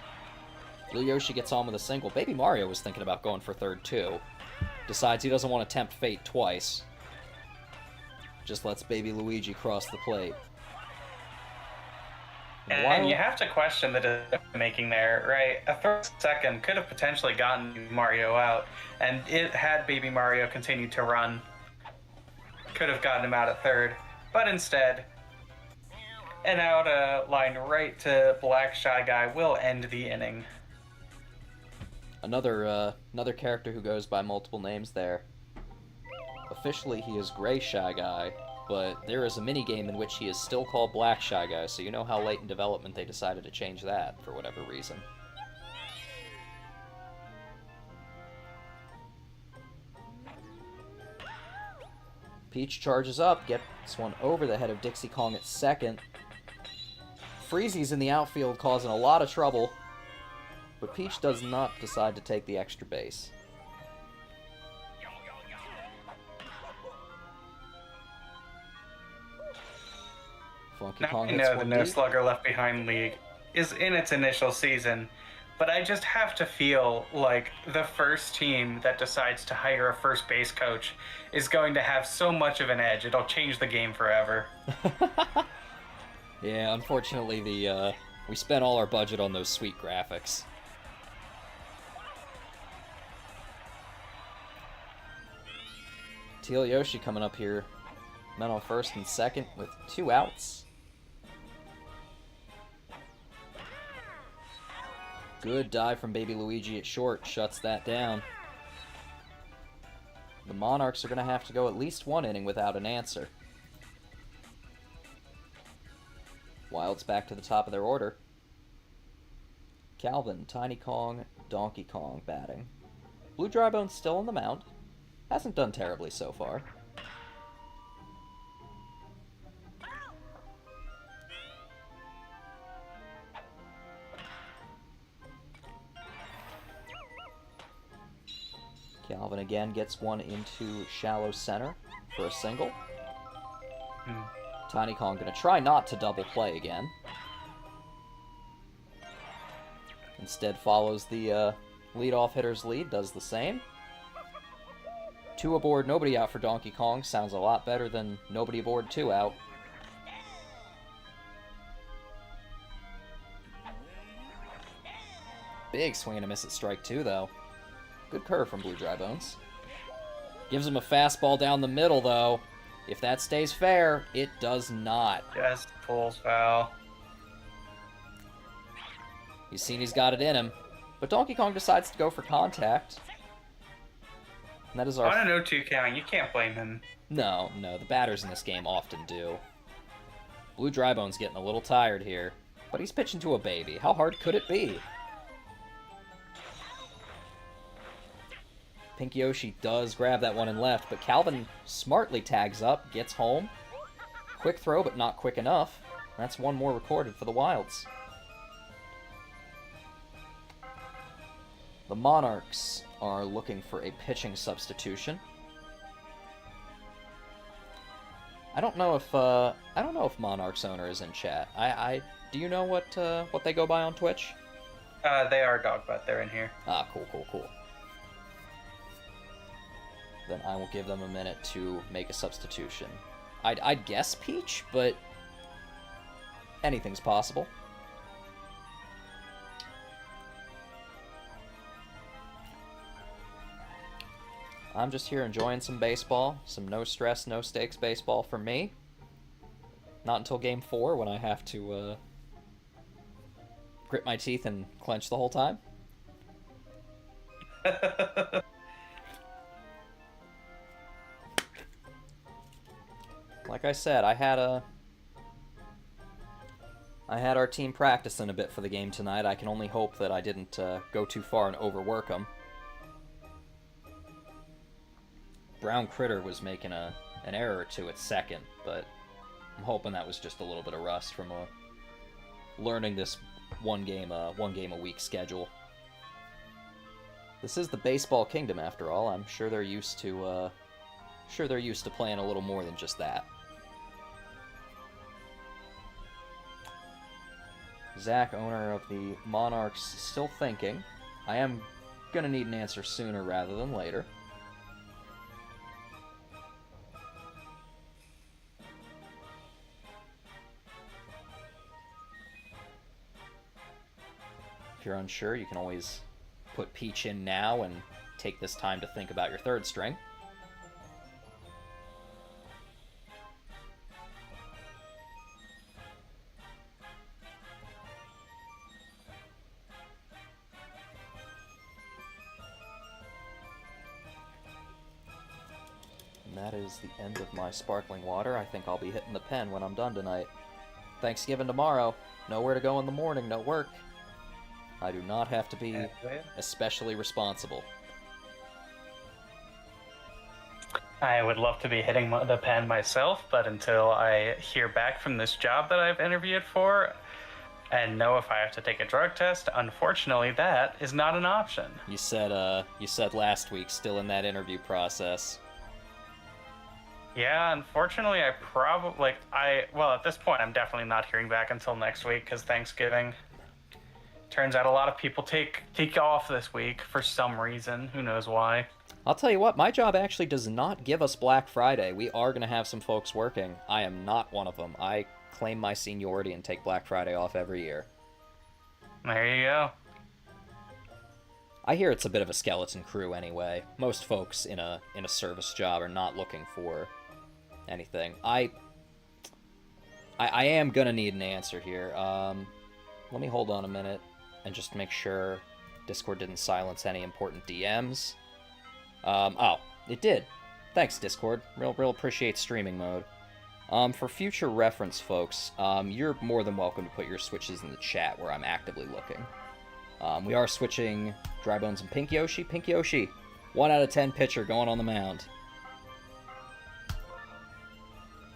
Blue Yoshi gets on with a single. Baby Mario was thinking about going for third, too. Decides he doesn't want to tempt fate twice. Just lets Baby Luigi cross the plate. And you have to question the decision-making there, right? A third second could have potentially gotten Mario out, and it had Baby Mario continued to run, could have gotten him out at third. But instead, an out line right to Black Shy Guy will end the inning. Another character who goes by multiple names there. Officially, he is Gray Shy Guy, but there is a minigame in which he is still called Black Shy Guy, so you know how late in development they decided to change that, for whatever reason. Peach charges up, gets one over the head of Dixie Kong at second. Freezy's in the outfield causing a lot of trouble, but Peach does not decide to take the extra base. Funky Kong hits I know one the No deep. Slugger Left Behind League is in its initial season, but I just have to feel like the first team that decides to hire a first base coach is going to have so much of an edge, it'll change the game forever. Yeah, unfortunately, we spent all our budget on those sweet graphics. Teal Yoshi coming up here. Men on first and second with 2 outs. Good dive from Baby Luigi at short. Shuts that down. The Monarchs are going to have to go at least 1 inning without an answer. Wilds back to the top of their order. Calvin, Tiny Kong, Donkey Kong batting. Blue Drybone's still on the mound. Hasn't done terribly so far. Calvin again gets one into shallow center for a single. Tiny Kong gonna try not to double play again. Instead follows the leadoff hitter's lead, does the same. 2 aboard, nobody out for Donkey Kong. Sounds a lot better than nobody aboard, 2 out. Big swing and a miss at strike 2, though. Good curve from Blue Drybones. Gives him a fastball down the middle, though. If that stays fair, it does not. Just pulls foul. He's seen he's got it in him. But Donkey Kong decides to go for contact. And that is our... On a 0-2 count, you can't blame him. No, the batters in this game often do. Blue Drybone's getting a little tired here, but he's pitching to a baby. How hard could it be? Pink Yoshi does grab that one in left, but Calvin smartly tags up, gets home. Quick throw, but not quick enough. That's one more recorded for the Wilds. The Monarchs are looking for a pitching substitution. I don't know if Monarchs owner is in chat. Do you know what they go by on Twitch? They are Dogbutt. They're in here. Ah, cool. Then I will give them a minute to make a substitution. I'd guess Peach, but anything's possible. I'm just here enjoying some baseball, some no stress, no stakes baseball for me. Not until Game 4 when I have to grit my teeth and clench the whole time. Like I said, I had our team practicing a bit for the game tonight. I can only hope that I didn't go too far and overwork them. Brown Critter was making an error or two at second, but I'm hoping that was just a little bit of rust from learning this one game a week schedule. This is the baseball kingdom, after all. I'm sure they're used to playing a little more than just that. Zach, owner of the Monarchs, still thinking. I am gonna need an answer sooner rather than later. If you're unsure, you can always put Peach in now and take this time to think about your third string. And that is the end of my sparkling water. I think I'll be hitting the pen when I'm done tonight. Thanksgiving tomorrow. Nowhere to go in the morning, no work. I do not have to be especially responsible. I would love to be hitting the pen myself, but until I hear back from this job that I've interviewed for and know if I have to take a drug test, unfortunately that is not an option. You said last week, still in that interview process. Yeah, unfortunately at this point I'm definitely not hearing back until next week because Thanksgiving. Turns out a lot of people take off this week for some reason. Who knows why? I'll tell you what, my job actually does not give us Black Friday. We are going to have some folks working. I am not one of them. I claim my seniority and take Black Friday off every year. There you go. I hear it's a bit of a skeleton crew anyway. Most folks in a service job are not looking for anything. I am going to need an answer here. Let me hold on a minute and just make sure Discord didn't silence any important DMs. Oh, it did. Thanks, Discord. Real appreciate streaming mode. For future reference, folks, you're more than welcome to put your switches in the chat where I'm actively looking. We are switching Drybones and Pink Yoshi. Pink Yoshi, 1 out of 10 pitcher going on the mound.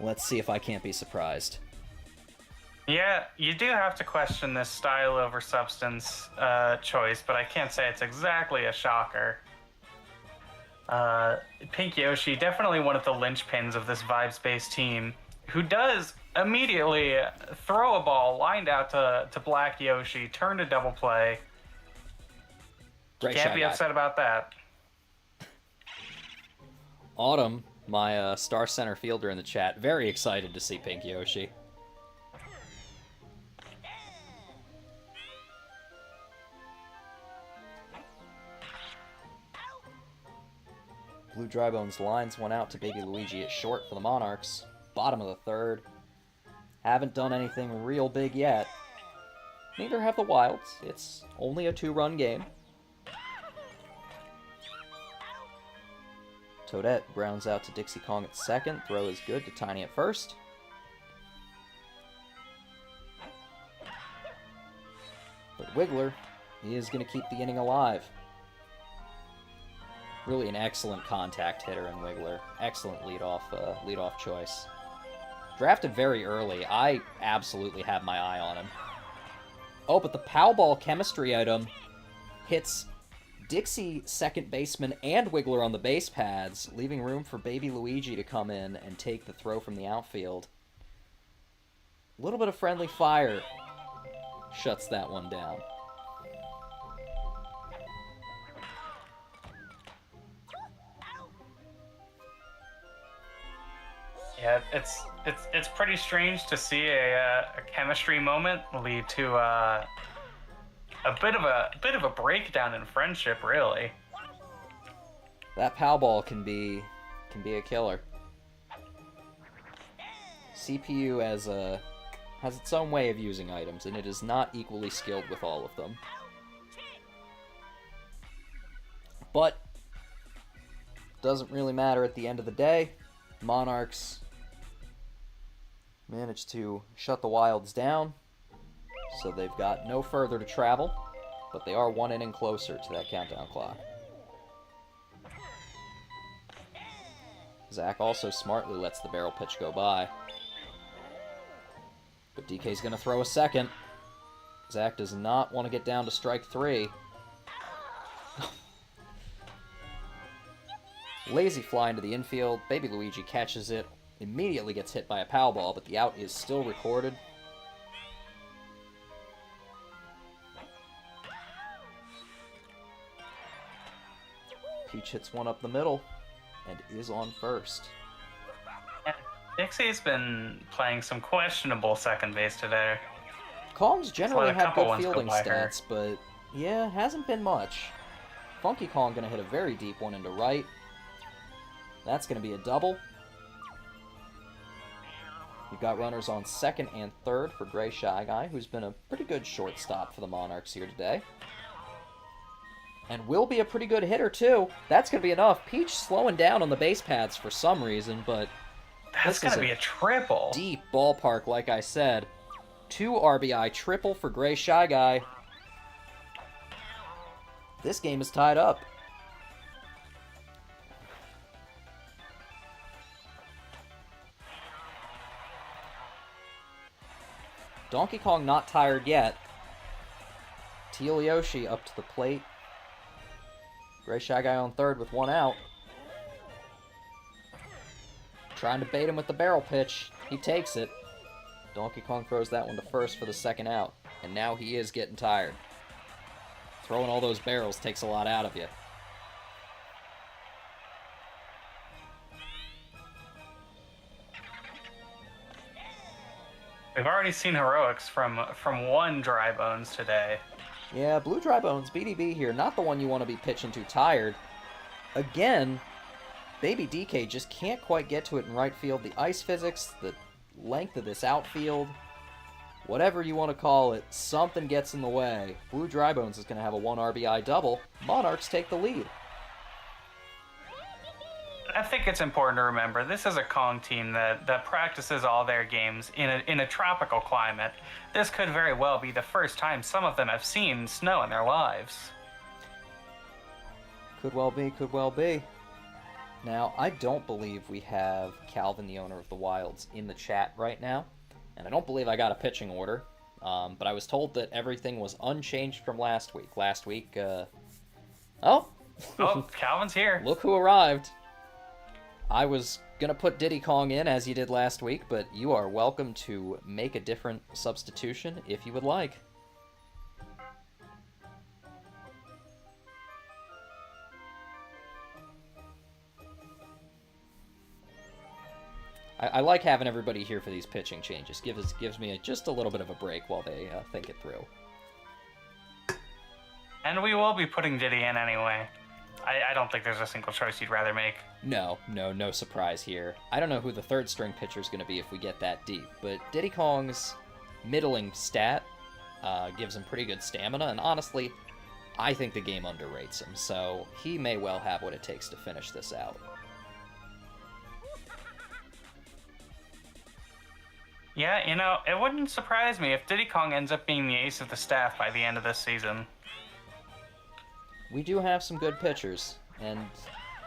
Let's see if I can't be surprised. Yeah, you do have to question this style over substance choice, but I can't say it's exactly a shocker. Pink Yoshi, definitely one of the linchpins of this vibes-based team, who does immediately throw a ball lined out to Black Yoshi, turn to double play. Great Can't shot, be guy. upset about that. Autumn, my star center fielder in the chat, very excited to see Pink Yoshi. Blue Drybones lines one out to Baby Luigi at short for the Monarchs. Bottom of the third. Haven't done anything real big yet. Neither have the Wilds. It's only a 2-run game. Toadette grounds out to Dixie Kong at second. Throw is good to Tiny at first. But Wiggler is going to keep the inning alive. Really an excellent contact hitter in Wiggler. Excellent leadoff choice. Drafted very early. I absolutely have my eye on him. Oh, but the Powerball chemistry item hits Dixie, second baseman, and Wiggler on the base pads, leaving room for Baby Luigi to come in and take the throw from the outfield. A little bit of friendly fire shuts that one down. Yeah, it's pretty strange to see a chemistry moment lead to a bit of a breakdown in friendship, really. That Powerball can be a killer. CPU has its own way of using items, and it is not equally skilled with all of them. But doesn't really matter at the end of the day. Monarchs managed to shut the Wilds down, so they've got no further to travel, but they are one inning closer to that countdown clock. Zach also smartly lets the barrel pitch go by. But DK's going to throw a second. Zach does not want to get down to strike three. Lazy fly into the infield. Baby Luigi catches it. Immediately gets hit by a Powerball, but the out is still recorded. Peach hits one up the middle and is on first. Dixie's been playing some questionable second base today. Kong's generally had good fielding her. stats, but yeah, hasn't been much. Funky Kong gonna hit a very deep one into right. That's gonna be a double. You've got runners on second and third for Gray Shy Guy, who's been a pretty good shortstop for the Monarchs here today. And will be a pretty good hitter, too. That's going to be enough. Peach slowing down on the base pads for some reason, but that's going to be a triple. Deep ballpark, like I said. 2 RBI triple for Gray Shy Guy. This game is tied up. Donkey Kong not tired yet. Teal Yoshi up to the plate. Gray Shy Guy on third with one out. Trying to bait him with the barrel pitch. He takes it. Donkey Kong throws that one to first for the second out. And now he is getting tired. Throwing all those barrels takes a lot out of you. We've already seen heroics from one Dry Bones today. Yeah, Blue Dry Bones, BDB here, not the one you want to be pitching too tired. Again, Baby DK just can't quite get to it in right field. The ice physics, the length of this outfield, whatever you want to call it, something gets in the way. Blue Dry Bones is going to have a 1 RBI double. Monarchs take the lead. I think it's important to remember this is a Kong team that practices all their games in a tropical climate. This could very well be the first time some of them have seen snow in their lives. Could well be, could well be. Now, I don't believe we have Calvin, the owner of the Wilds, in the chat right now. And I don't believe I got a pitching order. But I was told that everything was unchanged from last week. Last week, Oh, Calvin's here. Look who arrived. I was going to put Diddy Kong in as you did last week, but you are welcome to make a different substitution if you would like. I like having everybody here for these pitching changes. Gives me just a little bit of a break while they think it through. And we will be putting Diddy in anyway. I don't think there's a single choice you'd rather make. No surprise here. I don't know who the third string pitcher is going to be if we get that deep, but Diddy Kong's middling stat gives him pretty good stamina, and honestly, I think the game underrates him, so he may well have what it takes to finish this out. Yeah, you know, it wouldn't surprise me if Diddy Kong ends up being the ace of the staff by the end of this season. We do have some good pitchers, and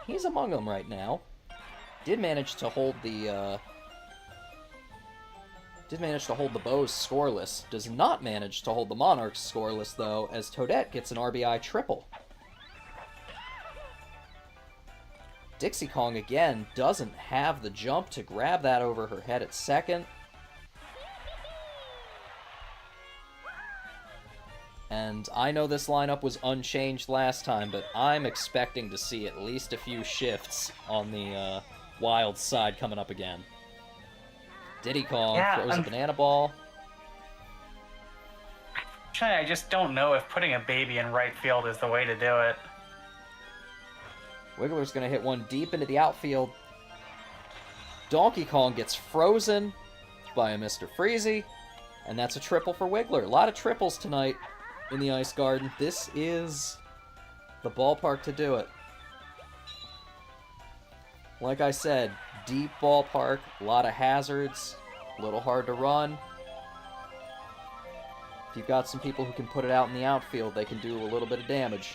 he's among them right now. Did manage to hold the Bows scoreless. Does not manage to hold the Monarchs scoreless, though, as Toadette gets an RBI triple. Dixie Kong, again, doesn't have the jump to grab that over her head at second. And I know this lineup was unchanged last time, but I'm expecting to see at least a few shifts on the Wild side coming up again. Diddy Kong throws a banana ball. I just don't know if putting a baby in right field is the way to do it. Wiggler's going to hit one deep into the outfield. Donkey Kong gets frozen by a Mr. Freezy, and that's a triple for Wiggler. A lot of triples tonight in the Ice Garden. This is the ballpark to do it. Like I said, deep ballpark, a lot of hazards, a little hard to run. If you've got some people who can put it out in the outfield, they can do a little bit of damage.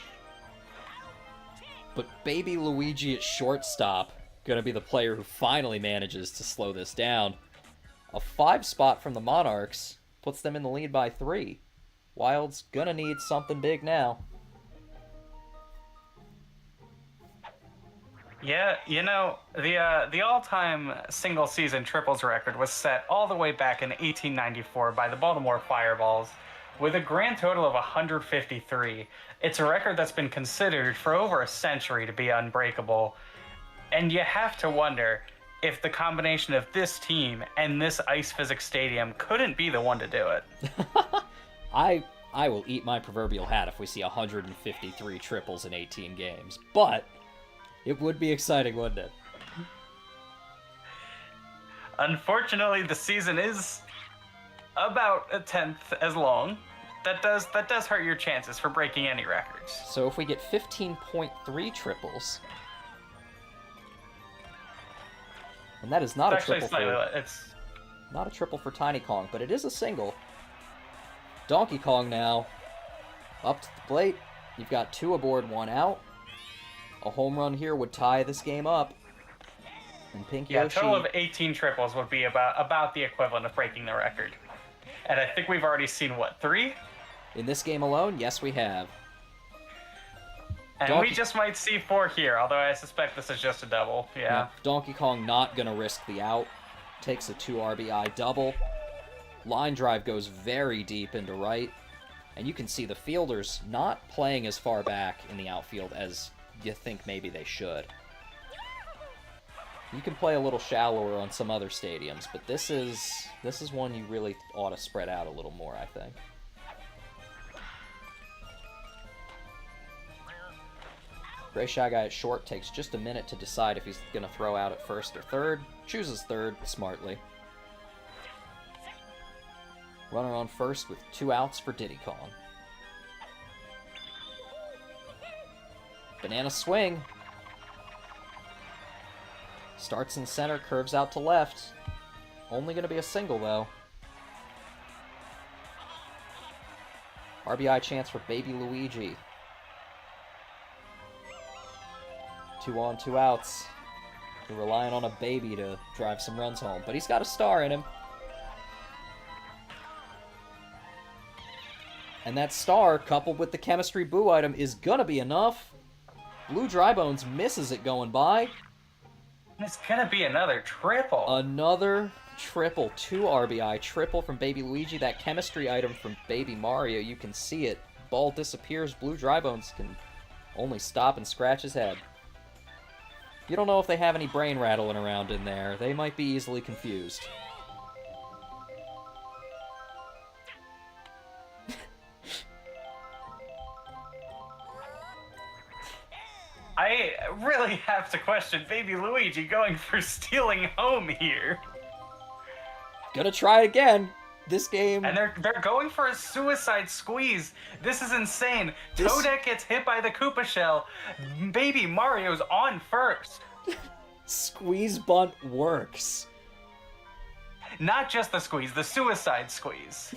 But Baby Luigi at shortstop, gonna be the player who finally manages to slow this down. A 5 spot from the Monarchs puts them in the lead by 3. Wild's gonna need something big now. Yeah, you know, the all-time single-season triples record was set all the way back in 1894 by the Baltimore Fireballs, with a grand total of 153. It's a record that's been considered for over a century to be unbreakable, and you have to wonder if the combination of this team and this Ice Physics Stadium couldn't be the one to do it. I will eat my proverbial hat if we see 153 triples in 18 games, but it would be exciting, wouldn't it? Unfortunately, the season is about a tenth as long. That does hurt your chances for breaking any records. So if we get 15.3 triples, and that is not a triple not a triple for Tiny Kong, but it is a single. Donkey Kong now up to the plate. You've got 2 aboard, 1 out. A home run here would tie this game up. And Pink Yoshi... a total of 18 triples would be about the equivalent of breaking the record. And I think we've already seen, 3? In this game alone, yes, we have. And we just might see 4 here, although I suspect this is just a double. Yeah. Donkey Kong not going to risk the out. Takes a 2 RBI double. Line drive goes very deep into right. And you can see the fielders not playing as far back in the outfield as you think maybe they should. You can play a little shallower on some other stadiums, but this is one you really ought to spread out a little more, I think. Gray Shy Guy at short takes just a minute to decide if he's going to throw out at first or third. Chooses third smartly. Runner on first with 2 outs for Diddy Kong. Banana swing. Starts in center, curves out to left. Only going to be a single, though. RBI chance for Baby Luigi. 2 on, 2 outs. They're relying on a baby to drive some runs home, but he's got a star in him. And that star, coupled with the chemistry boo item, is gonna be enough. Blue Drybones misses it going by. It's gonna be another triple. Another triple. 2 RBI triple from Baby Luigi. That chemistry item from Baby Mario, you can see it. Ball disappears. Blue Drybones can only stop and scratch his head. You don't know if they have any brain rattling around in there. They might be easily confused. I really have to question Baby Luigi going for stealing home here. Gonna try it again. This game... And they're going for a suicide squeeze. This is insane. Toadette gets hit by the Koopa Shell. Baby Mario's on first. Squeeze bunt works. Not just the squeeze, the suicide squeeze.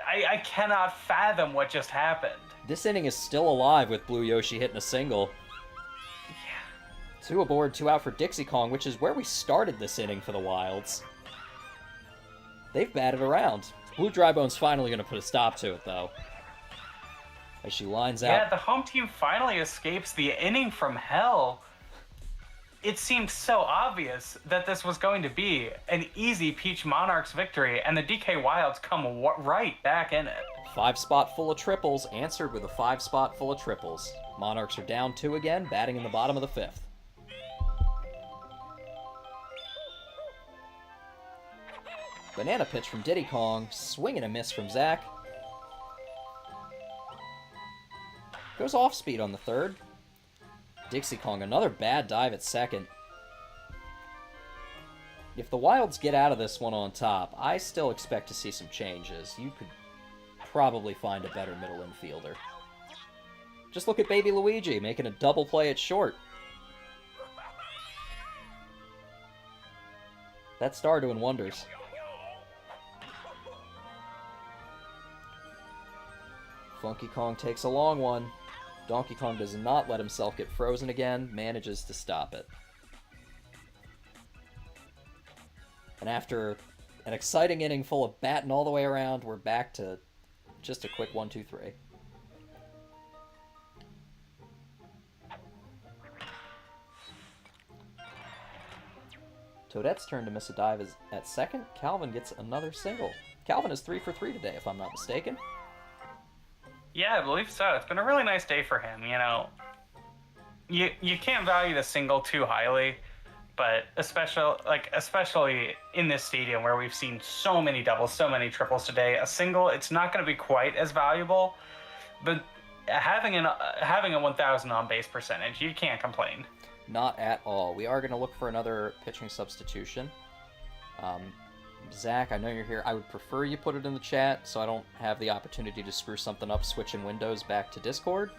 I cannot fathom what just happened. This inning is still alive with Blue Yoshi hitting a single. Yeah. 2 aboard, 2 out for Dixie Kong, which is where we started this inning for the Wilds. They've batted around. Blue Drybone's finally going to put a stop to it, though. As she lines out. Yeah, the home team finally escapes the inning from hell. It seemed so obvious that this was going to be an easy Peach Monarchs victory, and the DK Wilds come right back in it. 5-spot full of triples, answered with a 5-spot full of triples. Monarchs are down 2 again, batting in the bottom of the 5th. Banana pitch from Diddy Kong, swing and a miss from Zach. Goes off speed on the 3rd. Dixie Kong, another bad dive at 2nd. If the Wilds get out of this one on top, I still expect to see some changes. You could probably find a better middle infielder. Just look at Baby Luigi making a double play at short. That star doing wonders. Funky Kong takes a long one. Donkey Kong does not let himself get frozen again, manages to stop it. And after an exciting inning full of batting all the way around, we're back to just a quick 1-2-3. Toadette's turn to miss a dive is at 2nd. Calvin gets another single. Calvin is 3 for 3 today, if I'm not mistaken. Yeah, I believe so. It's been a really nice day for him. You know, you can't value the single too highly, but especially in this stadium where we've seen so many doubles, so many triples today, a single, it's not going to be quite as valuable. But having a 1,000 on base percentage, you can't complain. Not at all. We are going to look for another pitching substitution. Zach, I know you're here. I would prefer you put it in the chat so I don't have the opportunity to screw something up switching Windows back to Discord.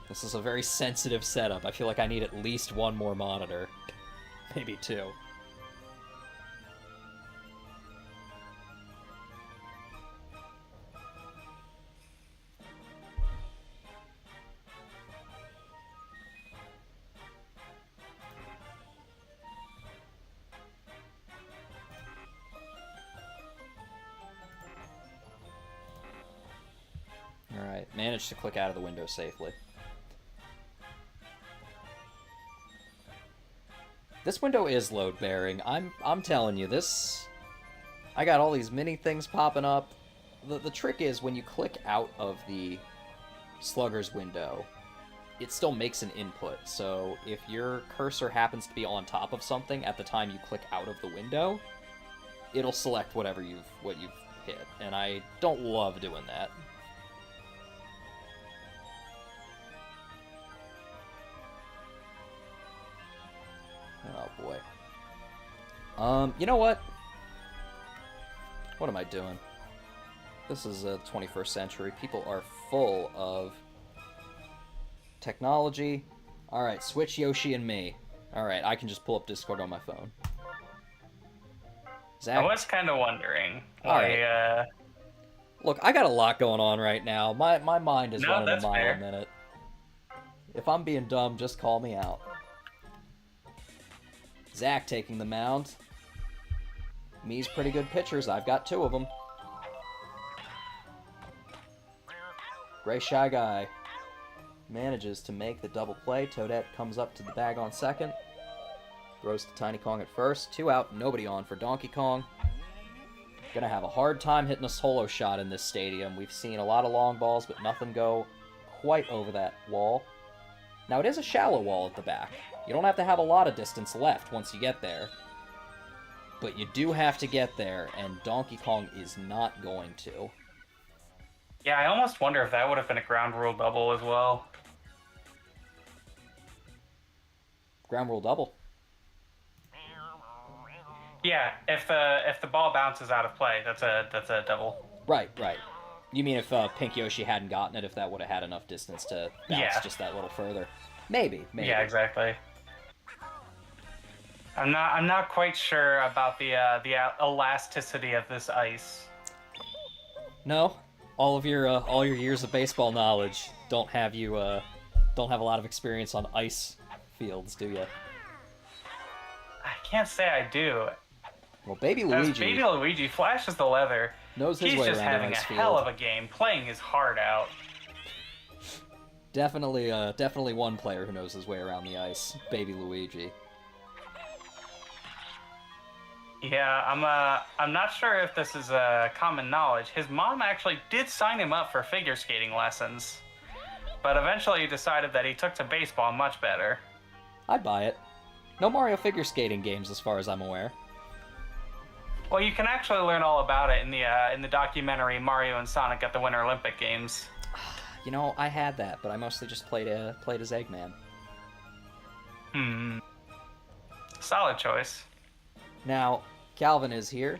This is a very sensitive setup. I feel like I need at least one more monitor. Maybe 2. Alright, managed to click out of the window safely. This window is load-bearing. I'm telling you, this... I got all these mini things popping up. The trick is, when you click out of the Sluggers window, it still makes an input. So if your cursor happens to be on top of something at the time you click out of the window, it'll select what you've hit. And I don't love doing that. Oh boy. You know what? What am I doing? This is the 21st century. People are full of technology. Alright, switch Yoshi and me. Alright, I can just pull up Discord on my phone. Zach? I was kind of wondering. Alright. Look, I got a lot going on right now. My mind is running a mile a minute. If I'm being dumb, just call me out. Zach taking the mound. Me's pretty good pitchers. I've got 2 of them. Gray Shy Guy manages to make the double play. Toadette comes up to the bag on 2nd. Throws to Tiny Kong at 1st. 2 out, nobody on for Donkey Kong. Gonna have a hard time hitting a solo shot in this stadium. We've seen a lot of long balls, but nothing go quite over that wall. Now, it is a shallow wall at the back. You don't have to have a lot of distance left once you get there. But you do have to get there, and Donkey Kong is not going to. Yeah, I almost wonder if that would have been a ground rule double as well. Ground rule double? Yeah, if the ball bounces out of play, that's a double. Right. You mean if Pink Yoshi hadn't gotten it, if that would have had enough distance to bounce just that little further? Maybe, Yeah, maybe. exactly. I'm not quite sure about the elasticity of this ice. No, all your years of baseball knowledge don't have a lot of experience on ice fields, do you? I can't say I do. Well, Baby As Luigi Baby Luigi flashes the leather, knows his he's way just around an having a ice hell field. of a game, playing his heart out. Definitely one player who knows his way around the ice, Baby Luigi. Yeah, I'm not sure if this is common knowledge. His mom actually did sign him up for figure skating lessons, but eventually he decided that he took to baseball much better. I'd buy it. No Mario figure skating games, as far as I'm aware. Well, you can actually learn all about it in the documentary Mario and Sonic at the Winter Olympic Games. You know, I had that, but I mostly just played as Eggman. Hmm. Solid choice. Now, Calvin is here.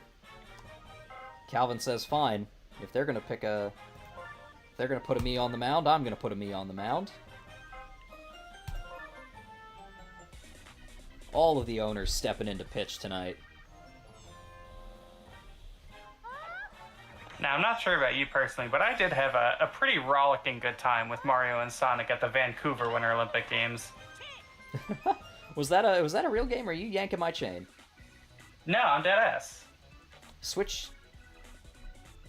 Calvin says, "Fine. If they're gonna put a me on the mound, I'm gonna put a me on the mound." All of the owners stepping into pitch tonight. Now, I'm not sure about you personally, but I did have a pretty rollicking good time with Mario and Sonic at the Vancouver Winter Olympic Games. Was that a real game, or are you yanking my chain? No, I'm dead ass. Switch.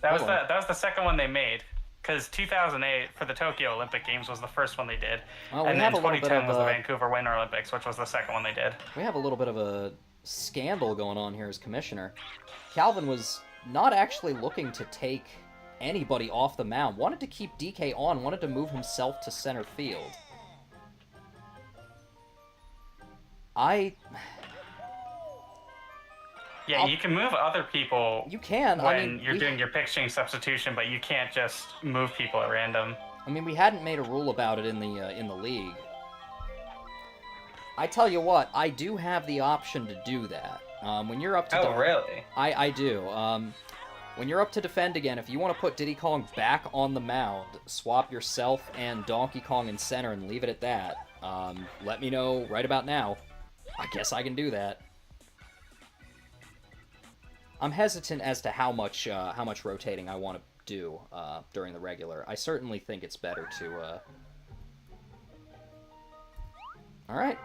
That was Hold on. that was the second one they made. Because 2008 for the Tokyo Olympic Games was the first one they did, Well, we and then have a little bit 2010 of was the Vancouver Winter Olympics, which was the second one they did. we have a little bit of a scandal going on here as commissioner. Calvin was not actually looking to take anybody off the mound. Wanted to keep DK on. Wanted to move himself to center field. I Yeah, you can move other people You can. when you're doing your pitching substitution, but you can't just move people at random. We hadn't made a rule about it in the league. I tell you what, I do have the option to do that. When you're up to Oh, really? I do. When you're up to defend again, if you want to put Diddy Kong back on the mound, swap yourself and Donkey Kong in center and leave it at that. Let me know right about now. I guess I can do that. I'm hesitant as to how much rotating I want to do during the regular. I certainly think it's better to. All right,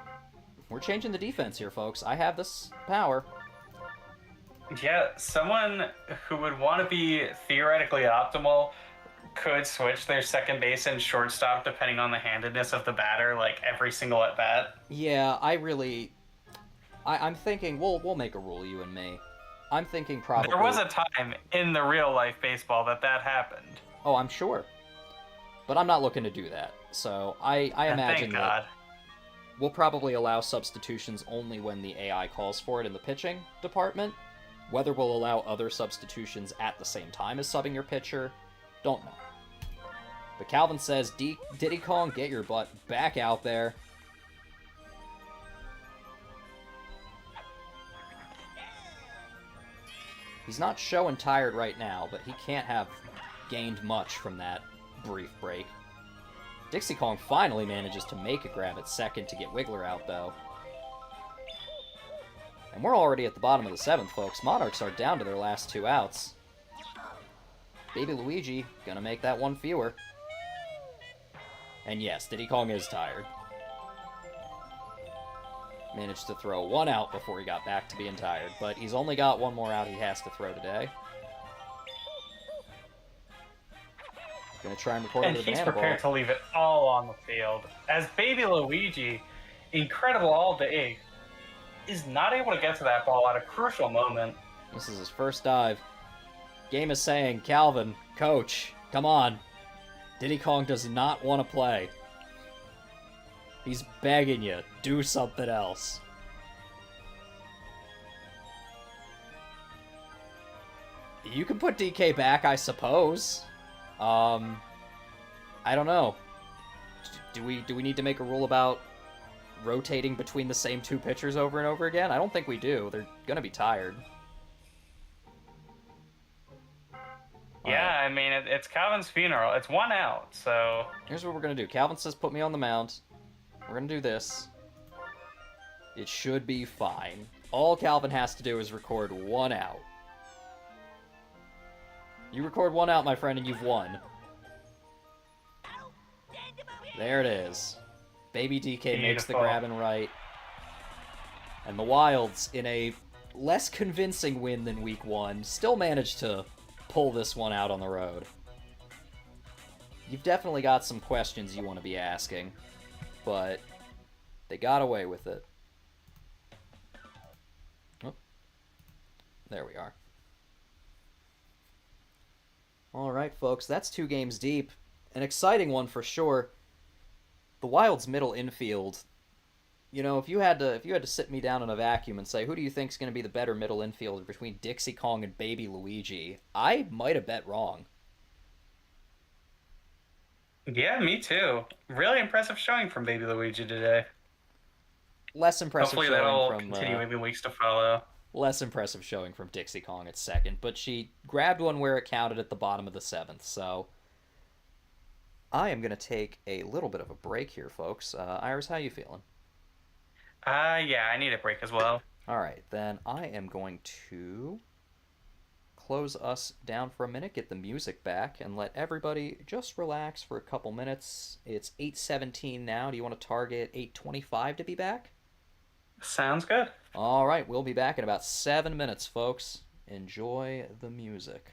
we're changing the defense here, folks. I have this power. Yeah, someone who would want to be theoretically optimal could switch their second base and shortstop depending on the handedness of the batter, like every single at bat. Yeah, I'm thinking we'll make a rule, you and me. I'm thinking probably. There was a time in the real life baseball that happened. Oh, I'm sure. But I'm not looking to do that. So I imagine Thank God. that we'll probably allow substitutions only when the AI calls for it in the pitching department. Whether we'll allow other substitutions at the same time as subbing your pitcher, don't know. But Calvin says, Diddy Kong, get your butt back out there. He's not showing tired right now, but he can't have gained much from that brief break. Dixie Kong finally manages to make a grab at second to get Wiggler out, though. And we're already at the bottom of the seventh, folks. Monarchs are down to their last two outs. Baby Luigi gonna make that one fewer. And yes, Diddy Kong is tired. Managed to throw one out before he got back to being tired, but he's only got one more out he has to throw today. Gonna try and record And it with a he's banana prepared ball. to leave it all on the field. As Baby Luigi, incredible all day, is not able to get to that ball at a crucial moment. This is his first dive. Game is saying, Calvin, coach, come on. Diddy Kong does not want to play. He's begging you, do something else. You can put DK back, I suppose. I don't know. Do we need to make a rule about rotating between the same two pitchers over and over again? I don't think we do. They're gonna be tired. Yeah, I mean, it's Calvin's funeral. It's one out, so... Here's what we're gonna do. Calvin says put me on the mound. We're gonna do this. It should be fine. All Calvin has to do is record one out. You record one out, my friend, and you've won. There it is. Baby DK makes the grab and right. And the Wilds, in a less convincing win than week 1, still managed to pull this one out on the road. You've definitely got some questions you want to be asking, but they got away with it. Oh, there we are. All right, folks, that's 2 games deep. An exciting one for sure. The Wild's middle infield. You know, if you had to sit me down in a vacuum and say, who do you think is going to be the better middle infielder between Dixie Kong and Baby Luigi, I might have bet wrong. Yeah, me too. Really impressive showing from Baby Luigi today. Less impressive Hopefully showing that'll from continue in the weeks to follow. less impressive showing from Dixie Kong at second, but she grabbed one where it counted at the bottom of the 7th. So I am going to take a little bit of a break here, folks. Iris, how you feeling? Yeah, I need a break as well. All right, then I am going to close us down for a minute, get the music back, and let everybody just relax for a couple minutes. It's 8:17 now. Do you want to target 8:25 to be back? Sounds good. All right, we'll be back in about 7 minutes, folks. Enjoy the music.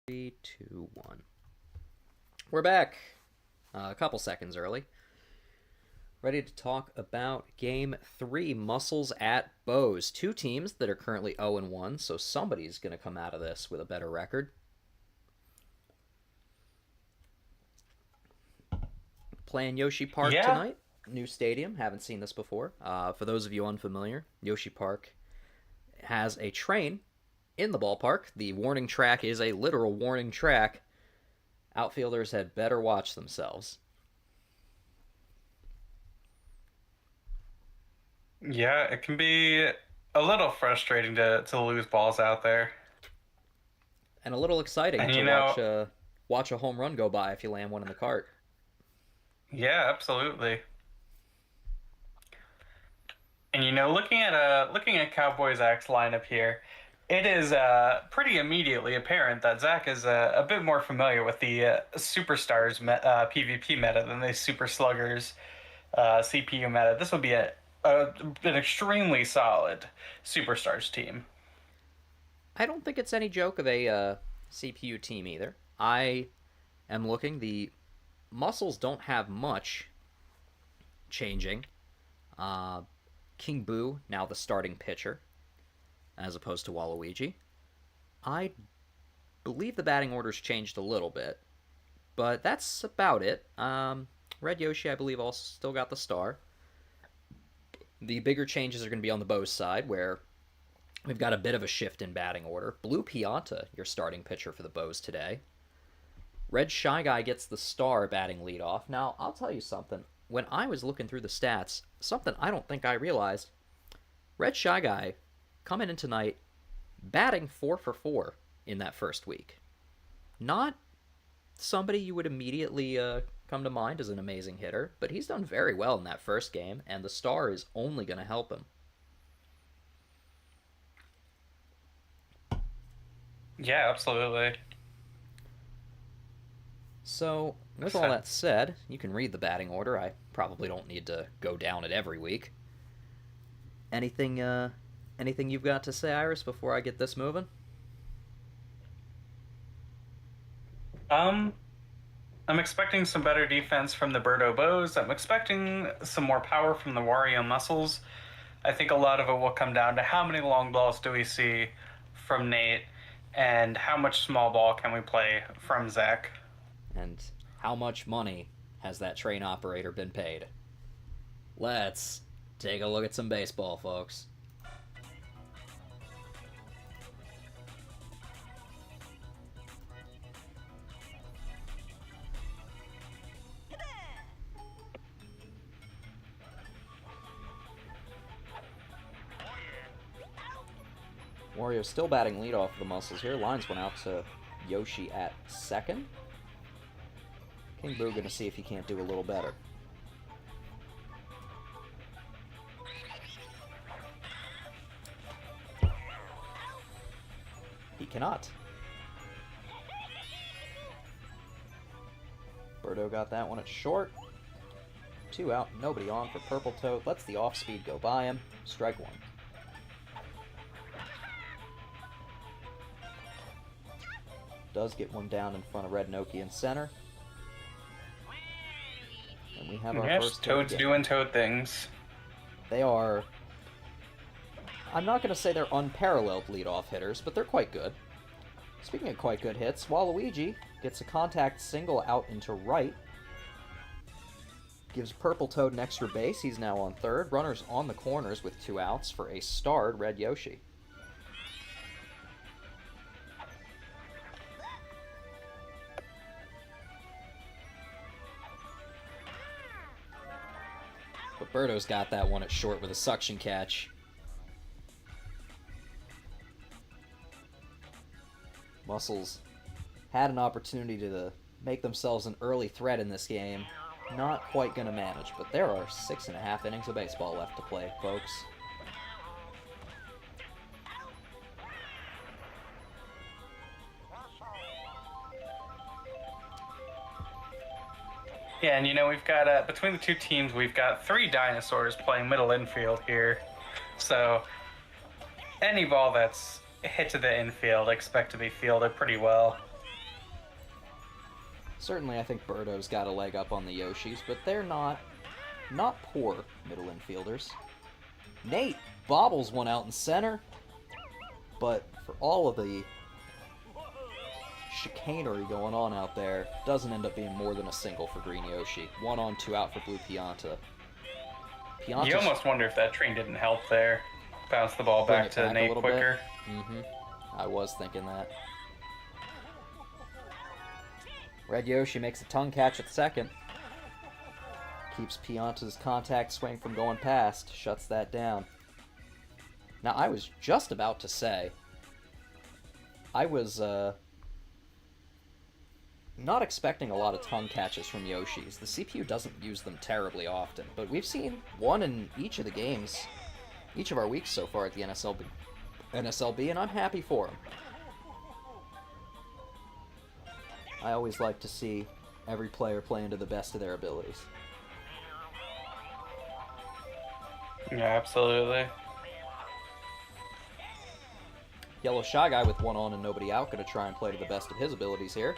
3, 2, 1. We're back. A couple seconds early. Ready to talk about Game 3, Muscles at Bows. Two teams that are currently 0-1, so somebody's going to come out of this with a better record. Playing Yoshi Park Yeah, tonight. New stadium. Haven't seen this before. For those of you unfamiliar, Yoshi Park has a train in the ballpark. The warning track is a literal warning track. Outfielders had better watch themselves. yeah, it can be a little frustrating to lose balls out there. And a little exciting And to watch a home run go by if you land one in the cart. yeah, absolutely. And looking at Cowboys Zach's lineup here, it is pretty immediately apparent that Zach is a bit more familiar with the PvP meta than the Super Sluggers CPU meta. This would be an extremely solid Superstars team. I don't think it's any joke of a CPU team either. I am looking. The muscles don't have much changing. Uh, King Boo, now the starting pitcher, as opposed to Waluigi. I believe the batting order's changed a little bit, but that's about it. Red Yoshi, I believe, also still got the star. The bigger changes are going to be on the Bows side, where we've got a bit of a shift in batting order. Blue Pianta, your starting pitcher for the Bows today. Red Shy Guy gets the star batting leadoff. Now, I'll tell you something. When I was looking through the stats, something I don't think I realized. Red Shy Guy coming in tonight, batting 4 for 4 in that first week. Not somebody you would immediately come to mind as an amazing hitter, but he's done very well in that first game, and the star is only going to help him. Yeah, absolutely. So, with all that said, you can read the batting order. I probably don't need to go down it every week. Anything you've got to say, Iris, before I get this moving? Um, I'm expecting some better defense from the Birdo Bows. I'm expecting some more power from the Wario Muscles. I think a lot of it will come down to how many long balls do we see from Nate, and how much small ball can we play from Zach. And how much money has that train operator been paid? Let's take a look at some baseball, folks. Wario still batting leadoff for the Muscles here. Lines went out to Yoshi at second. King Boo gonna see if he can't do a little better. He cannot. Birdo got that one at short. 2 out, nobody on for Purple Toad. Lets the off speed go by him. Strike 1. Does get one down in front of Red Noki in center. And we have our first Toads doing Toad things. They are... I'm not going to say they're unparalleled leadoff hitters, but they're quite good. Speaking of quite good hits, Waluigi gets a contact single out into right. Gives Purple Toad an extra base. He's now on third. Runners on the corners with 2 outs for a starred Red Yoshi. But Birdo's got that one at short with a suction catch. Muscles had an opportunity to make themselves an early threat in this game. Not quite going to manage, but there are 6.5 innings of baseball left to play, folks. Yeah, and we've got, between the two teams, we've got 3 dinosaurs playing middle infield here. So, any ball that's hit to the infield, expect to be fielded pretty well. Certainly, I think Birdo's got a leg up on the Yoshis, but they're not poor middle infielders. Nate bobbles one out in center, but for all of the chicanery going on out there, doesn't end up being more than a single for Green Yoshi. 1 on, 2 out for Blue Pianta. You almost wonder if that train didn't help there. Bounce the ball back to Nate quicker. I was thinking that. Red Yoshi makes a tongue catch at second. Keeps Pianta's contact swing from going past. Shuts that down. Now, I was just about to say, I was not expecting a lot of tongue catches from Yoshis. The CPU doesn't use them terribly often, but we've seen one in each of the games, each of our weeks so far at the NSLB, and I'm happy for him. I always like to see every player playing to the best of their abilities. Yeah, absolutely. Yellow Shy Guy with 1 on and nobody out, going to try and play to the best of his abilities here.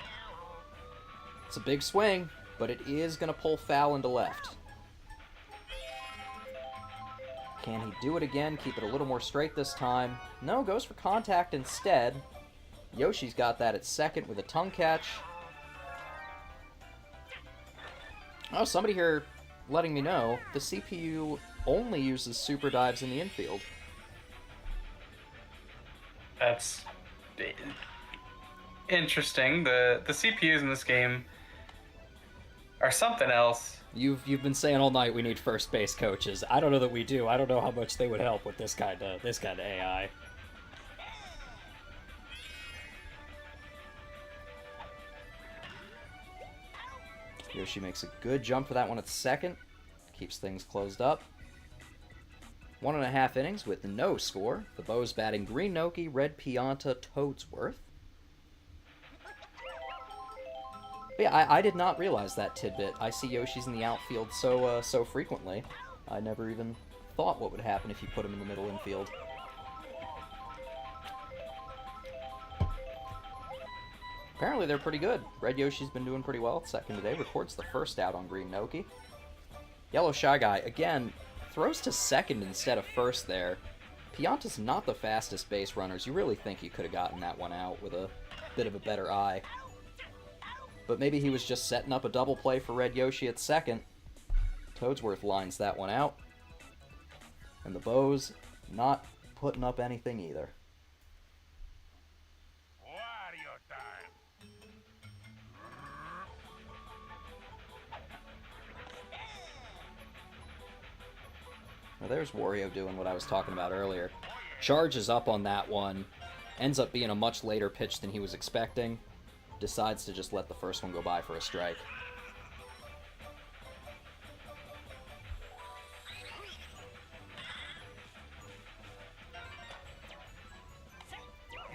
It's a big swing, but it is going to pull foul into left. Can he do it again? Keep it a little more straight this time. No, goes for contact instead. Yoshi's got that at second with a tongue catch. Oh, somebody here letting me know the CPU only uses super dives in the infield. That's interesting. The CPUs in this game are something else. You've been saying all night we need first base coaches. I don't know that we do. I don't know how much they would help with this kind of AI. Yoshi makes a good jump for that one at second. Keeps things closed up. 1.5 innings with no score. The Bows batting Green Noki, Red Pianta, Toadsworth. But yeah, I did not realize that tidbit. I see Yoshis in the outfield so frequently. I never even thought what would happen if you put him in the middle infield. Apparently they're pretty good. Red Yoshi's been doing pretty well at second today. Records the first out on Green Noki. Yellow Shy Guy, again, throws to second instead of first there. Pianta's not the fastest base runners. You really think he could have gotten that one out with a bit of a better eye. But maybe he was just setting up a double play for Red Yoshi at second. Toadsworth lines that one out. And the Bows not putting up anything either. Now there's Wario doing what I was talking about earlier. Charges up on that one. Ends up being a much later pitch than he was expecting. Decides to just let the first one go by for a strike.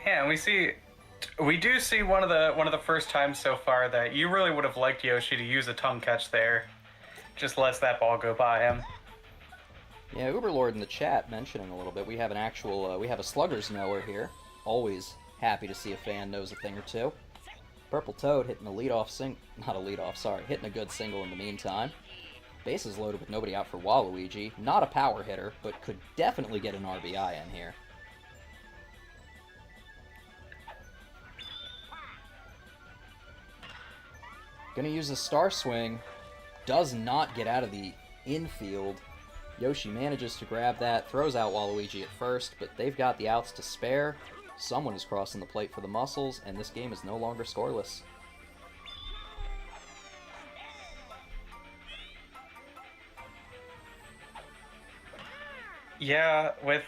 Yeah, and we do see one of the first times so far that you really would have liked Yoshi to use a tongue catch there. Just lets that ball go by him. Yeah, Uberlord in the chat mentioning a little bit. We have an actual, we have a Sluggers knower here. Always happy to see a fan knows a thing or two. Purple Toad hitting hitting a good single in the meantime. Bases loaded with nobody out for Waluigi. Not a power hitter, but could definitely get an RBI in here. Gonna use a star swing. Does not get out of the infield. Yoshi manages to grab that, throws out Waluigi at first, but they've got the outs to spare. Someone is crossing the plate for the Muscles, and this game is no longer scoreless. Yeah, with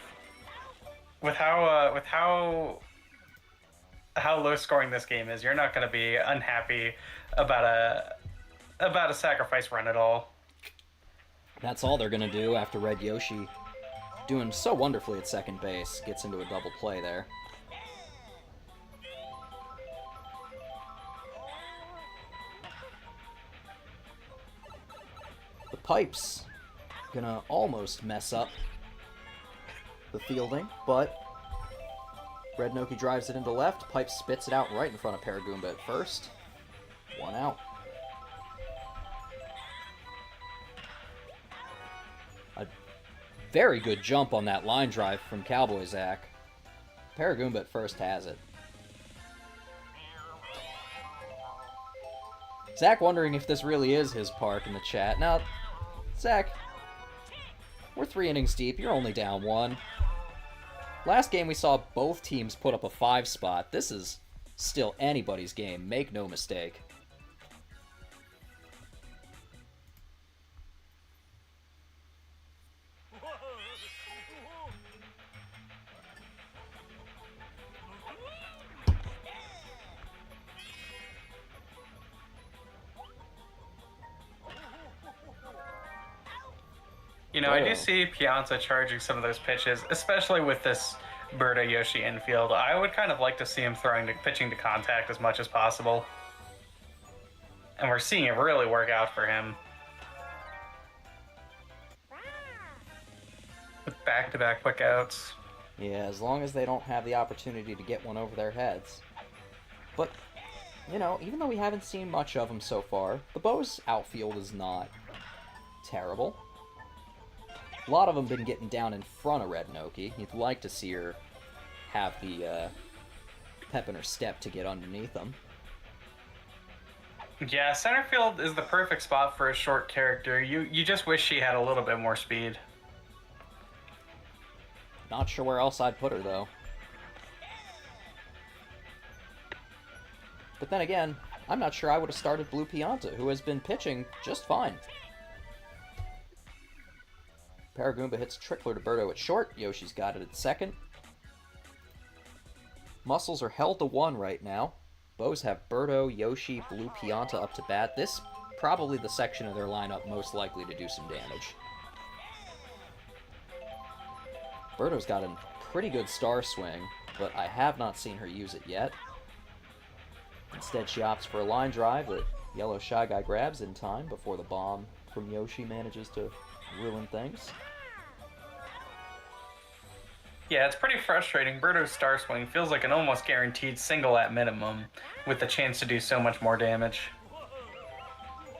how low scoring this game is, you're not going to be unhappy about a sacrifice run at all. That's all they're going to do after Red Yoshi, doing so wonderfully at second base, gets into a double play there. The Pipes gonna almost mess up the fielding, but Red Noki drives it into left. Pipes spits it out right in front of Paragumba at first. 1 out. Very good jump on that line drive from Cowboy Zach. Paragoomba at first has it. Zach wondering if this really is his park in the chat. Now, Zach, we're 3 innings deep. You're only down 1. Last game we saw both teams put up a 5 spot. This is still anybody's game. Make no mistake. You know, I do see Pianta charging some of those pitches, especially with this Birdo Yoshi infield. I would kind of like to see him pitching to contact as much as possible. And we're seeing it really work out for him. With back-to-back quick outs. Yeah, as long as they don't have the opportunity to get one over their heads. But, you know, even though we haven't seen much of them so far, the Bows outfield is not terrible. A lot of them been getting down in front of Red Noki. You'd like to see her have the pep in her step to get underneath them. Yeah, center field is the perfect spot for a short character. You just wish she had a little bit more speed. Not sure where else I'd put her, though. But then again, I'm not sure I would have started Blue Pianta, who has been pitching just fine. Paragoomba hits Trickler to Birdo at short. Yoshi's got it at second. Muscles are held to 1 right now. Bows have Birdo, Yoshi, Blue Pianta up to bat. This probably the section of their lineup most likely to do some damage. Birdo's got a pretty good star swing, but I have not seen her use it yet. Instead, she opts for a line drive that Yellow Shy Guy grabs in time before the bomb from Yoshi manages to ruin things. Yeah, it's pretty frustrating. Birdo's star swing feels like an almost guaranteed single at minimum, with the chance to do so much more damage.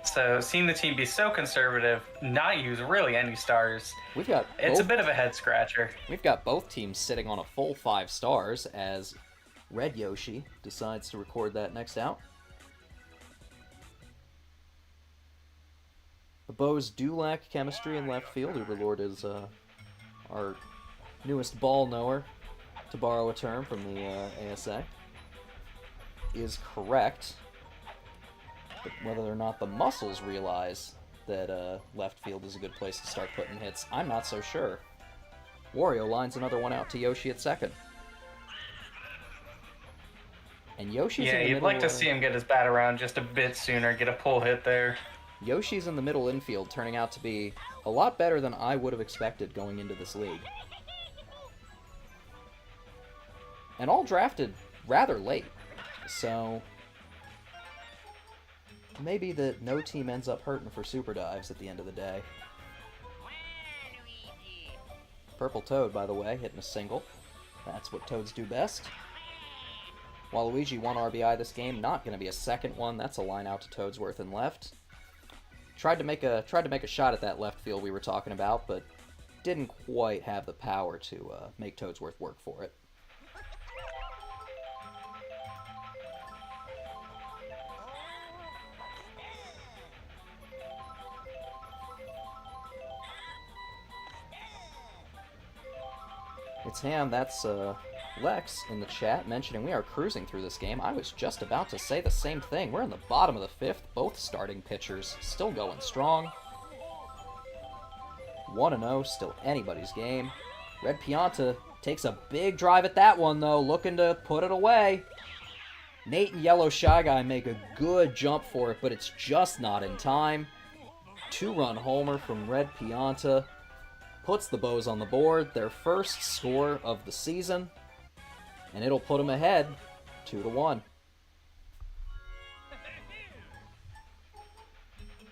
So seeing the team be so conservative, not use really any stars, it's a bit of a head scratcher. We've got both teams sitting on a full 5 stars as Red Yoshi decides to record that next out. The Bows do lack chemistry in left field. Uberlord is our newest ball knower, to borrow a term from the ASA, is correct. But whether or not the muscles realize that left field is a good place to start putting hits, I'm not so sure. Wario lines another one out to Yoshi at second. And Yoshi's in the middle. Yeah, you'd like to see him get his bat around just a bit sooner, get a pull hit there. Yoshi's in the middle infield, turning out to be a lot better than I would have expected going into this league. And all drafted rather late, so maybe that no team ends up hurting for super dives at the end of the day. Purple Toad, by the way, hitting a single. That's what Toads do best. Waluigi 1 RBI this game, not going to be a second one. That's a line out to Toadsworth in left. Tried to make a shot at that left field we were talking about, but didn't quite have the power to make Toadsworth work for it. It's Ham, that's Lex in the chat mentioning we are cruising through this game. I was just about to say the same thing. We're in the bottom of the 5th, both starting pitchers still going strong. 1-0, still anybody's game. Red Pianta takes a big drive at that one, though, looking to put it away. Nate and Yellow Shy Guy make a good jump for it, but it's just not in time. 2-run homer from Red Pianta puts the Bows on the board, their first score of the season, and it'll put them ahead 2-1.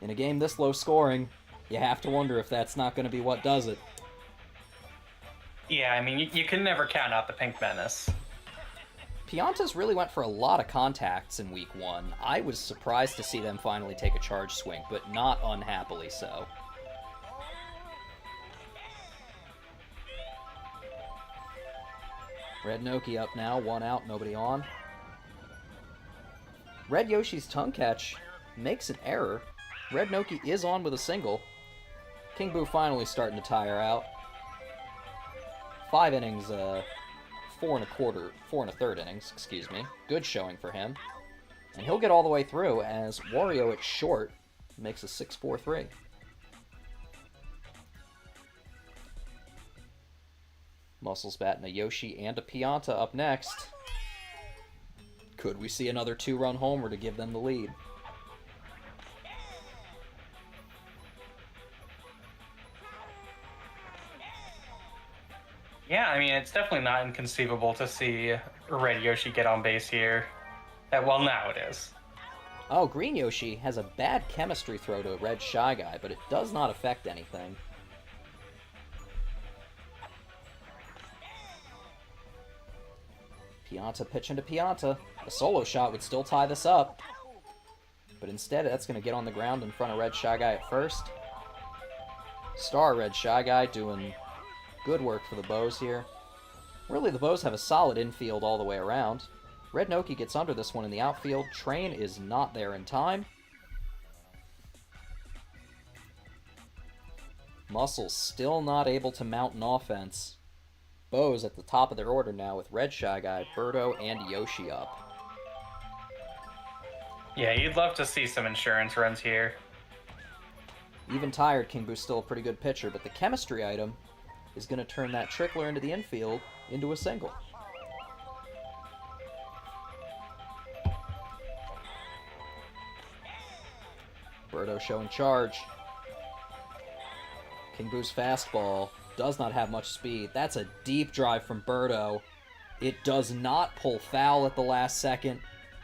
In a game this low scoring, you have to wonder if that's not going to be what does it. Yeah, I mean, you can never count out the Pink Menace. Piantas really went for a lot of contacts in Week 1. I was surprised to see them finally take a charge swing, but not unhappily so. Red Noki up now, 1 out, nobody on. Red Yoshi's tongue catch makes an error. Red Noki is on with a single. King Boo finally starting to tire out. 5 innings, 4 and a third innings, excuse me. Good showing for him. And he'll get all the way through as Wario at short makes a 6-4-3. Muscles batting a Yoshi and a Pianta up next. Could we see another 2-run homer to give them the lead? Yeah, I mean, it's definitely not inconceivable to see Red Yoshi get on base here. Well, now it is. Oh, Green Yoshi has a bad chemistry throw to a Red Shy Guy, but it does not affect anything. Pianta pitching to Pianta. A solo shot would still tie this up. But instead, that's going to get on the ground in front of Red Shy Guy at first. Star Red Shy Guy doing good work for the Bows here. Really, the Bows have a solid infield all the way around. Red Noki gets under this one in the outfield. Train is not there in time. Muscles still not able to mount an offense. Bows at the top of their order now with Red Shy Guy, Birdo, and Yoshi up. Yeah, you'd love to see some insurance runs here. Even tired, King Boo's still a pretty good pitcher, but the chemistry item is going to turn that trickler into the infield into a single. Birdo showing charge. King Boo's fastball does not have much speed. That's a deep drive from Birdo. It does not pull foul at the last second.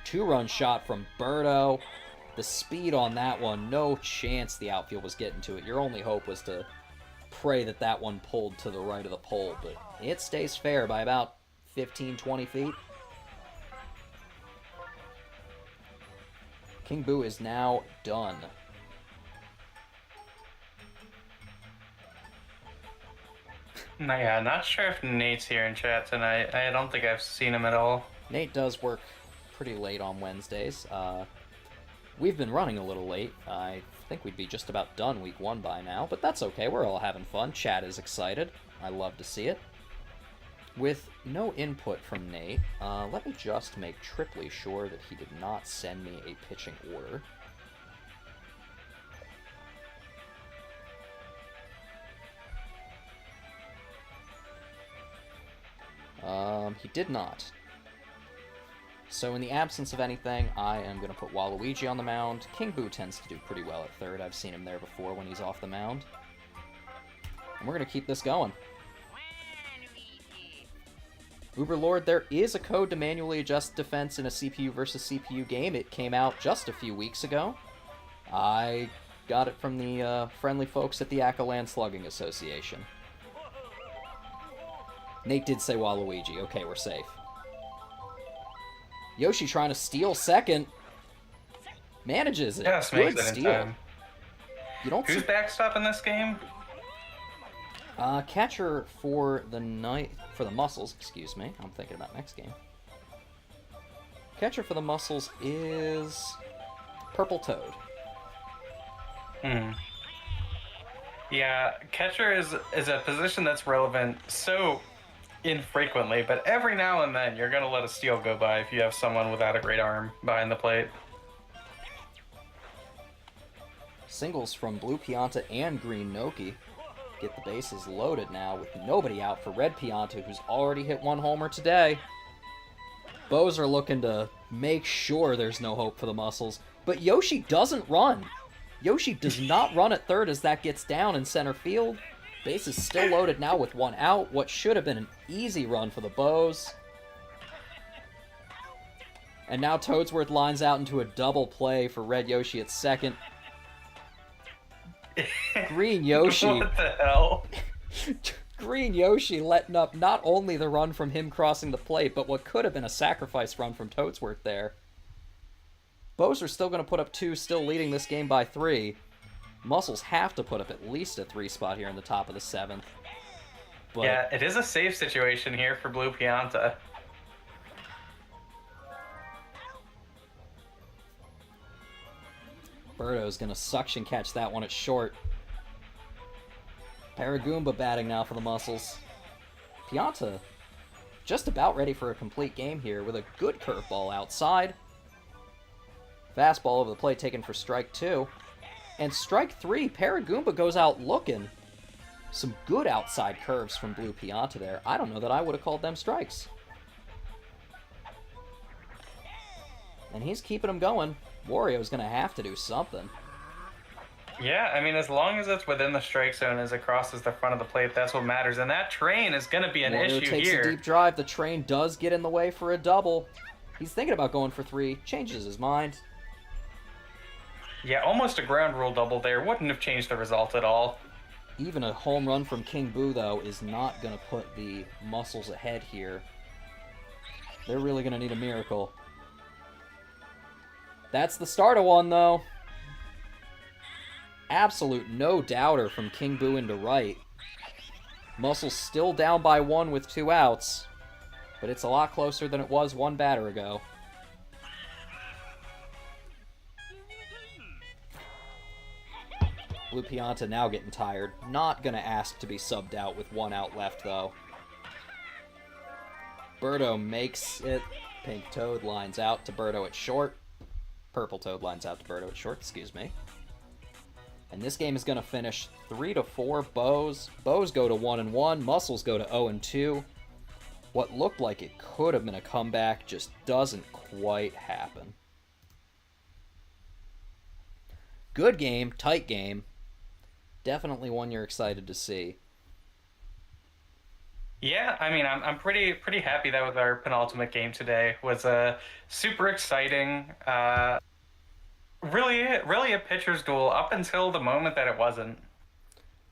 2-run shot from Birdo. The speed on that one, no chance the outfield was getting to it. Your only hope was to pray that that one pulled to the right of the pole, but it stays fair by about 15-20 feet. King Boo is now done. Yeah, not sure if Nate's here in chat tonight. I don't think I've seen him at all. Nate does work pretty late on Wednesdays. We've been running a little late. I think we'd be just about done week 1 by now, but that's okay. We're all having fun. Chat is excited. I love to see it. With no input from Nate, let me just make triply sure that he did not send me a pitching order. He did not. So in the absence of anything, I am going to put Waluigi on the mound. King Boo tends to do pretty well at third. I've seen him there before when he's off the mound. And we're going to keep this going. Uberlord, there is a code to manually adjust defense in a CPU versus CPU game. It came out just a few weeks ago. I got it from the friendly folks at the Akaland Slugging Association. Nate did say Waluigi. Okay, we're safe. Yoshi trying to steal second. Manages it. Yes, good makes it in steal. time. You don't Who's see... backstop in this game? Catcher for the Muscles, excuse me. I'm thinking about next game. Catcher for the Muscles is Purple Toad. Yeah, catcher is a position that's relevant so infrequently, but every now and then you're going to let a steal go by if you have someone without a great arm behind the plate. Singles from Blue Pianta and Green Noki. Get the bases loaded now with nobody out for Red Pianta, who's already hit 1 homer today. Bows are looking to make sure there's no hope for the Muscles, but Yoshi doesn't run. Yoshi does not run at third as that gets down in center field. Base is still loaded now with 1 out. What should have been an easy run for the Bows. And now Toadsworth lines out into a double play for Red Yoshi at second. Green Yoshi. What the hell? Green Yoshi letting up not only the run from him crossing the plate, but what could have been a sacrifice run from Toadsworth there. Bows are still going to put up 2, still leading this game by 3. Muscles have to put up at least a 3 spot here in the top of the 7th. But Yeah, it is a safe situation here for Blue Pianta. Birdo's going to suction catch that one at short. Paragoomba batting now for the Muscles. Pianta just about ready for a complete game here with a good curveball outside. Fastball over the plate taken for strike 2. And strike 3, Paragoomba goes out looking. Some good outside curves from Blue Pianta there. I don't know that I would have called them strikes. And he's keeping them going. Wario's going to have to do something. Yeah, I mean, as long as it's within the strike zone as it crosses the front of the plate, that's what matters. And that train is going to be an Wario issue takes here. a deep drive. The train does get in the way for a double. He's thinking about going for 3. Changes his mind. Yeah, almost a ground rule double there. Wouldn't have changed the result at all. Even a home run from King Boo, though, is not going to put the Muscles ahead here. They're really going to need a miracle. That's the start of one, though. Absolute no doubter from King Boo into right. Muscles still down by 1 with 2 outs, but it's a lot closer than it was 1 batter ago. Blue Pianta now getting tired. Not going to ask to be subbed out with 1 out left, though. Birdo makes it. Pink Toad lines out to Birdo at short. Purple Toad lines out to Birdo at short, excuse me. And this game is going to finish 3-4 Bows. Bows go to 1-1. Muscles go to 0-2. What looked like it could have been a comeback just doesn't quite happen. Good game, tight game. Definitely one you're excited to see. Yeah, I mean, I'm pretty happy that was our penultimate game today. Was super exciting. Really a pitcher's duel up until the moment that it wasn't.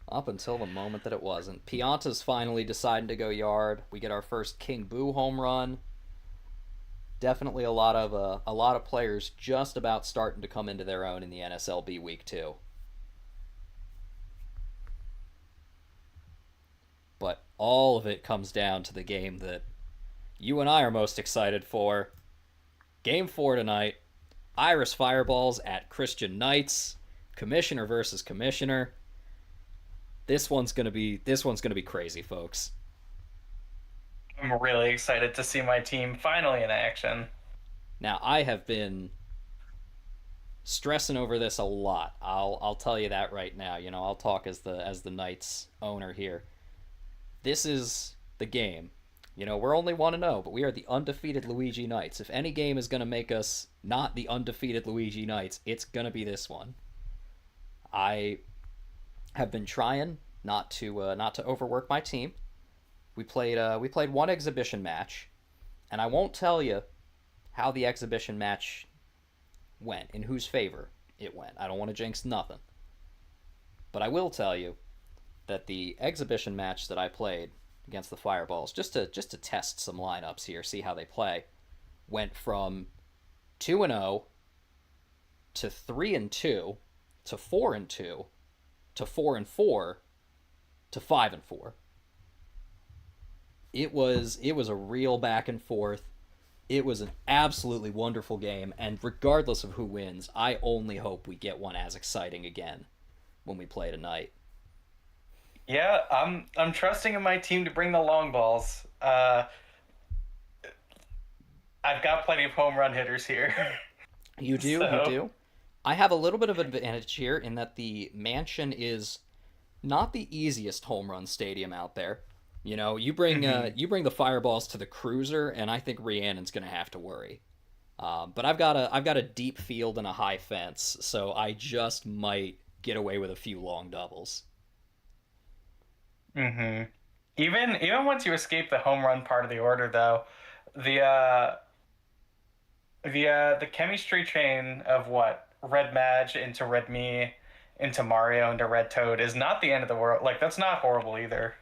Up until the moment that it wasn't. Pianta's finally deciding to go yard. We get our first King Boo home run. Definitely a lot of players just about starting to come into their own in the NSLB Week 2. But all of it comes down to the game that you and I are most excited for. Game 4 tonight. Iris Fireballs at Christian Knights. Commissioner versus Commissioner. This one's gonna be crazy, folks. I'm really excited to see my team finally in action. Now, I have been stressing over this a lot. I'll tell you that right now. You know, I'll talk as the Knights owner here. This is the game. You know, we're only 1-0, but we are the undefeated Luigi Knights. If any game is going to make us not the undefeated Luigi Knights, it's going to be this one. I have been trying not to overwork my team. We played 1 exhibition match, and I won't tell you how the exhibition match went, in whose favor it went. I don't want to jinx nothing. But I will tell you that the exhibition match that I played against the Fireballs, just to test some lineups here, see how they play, went from 2-0 to 3-2 to 4-2 to 4-4 to 5-4. It was a real back and forth. It was an absolutely wonderful game, and regardless of who wins, I only hope we get one as exciting again when we play tonight. Yeah, I'm trusting in my team to bring the long balls. I've got plenty of home run hitters here. You do, So- you do. I have a little bit of advantage here in that the Mansion is not the easiest home run stadium out there. You know, you bring the Fireballs to the Cruiser, and I think Rhiannon's gonna have to worry. But I've got a deep field and a high fence, so I just might get away with a few long doubles. Mm-hmm. Even once you escape the home run part of the order, though, the chemistry chain of what Red Madge into Red Me into Mario into Red Toad is not the end of the world. Like, that's not horrible either.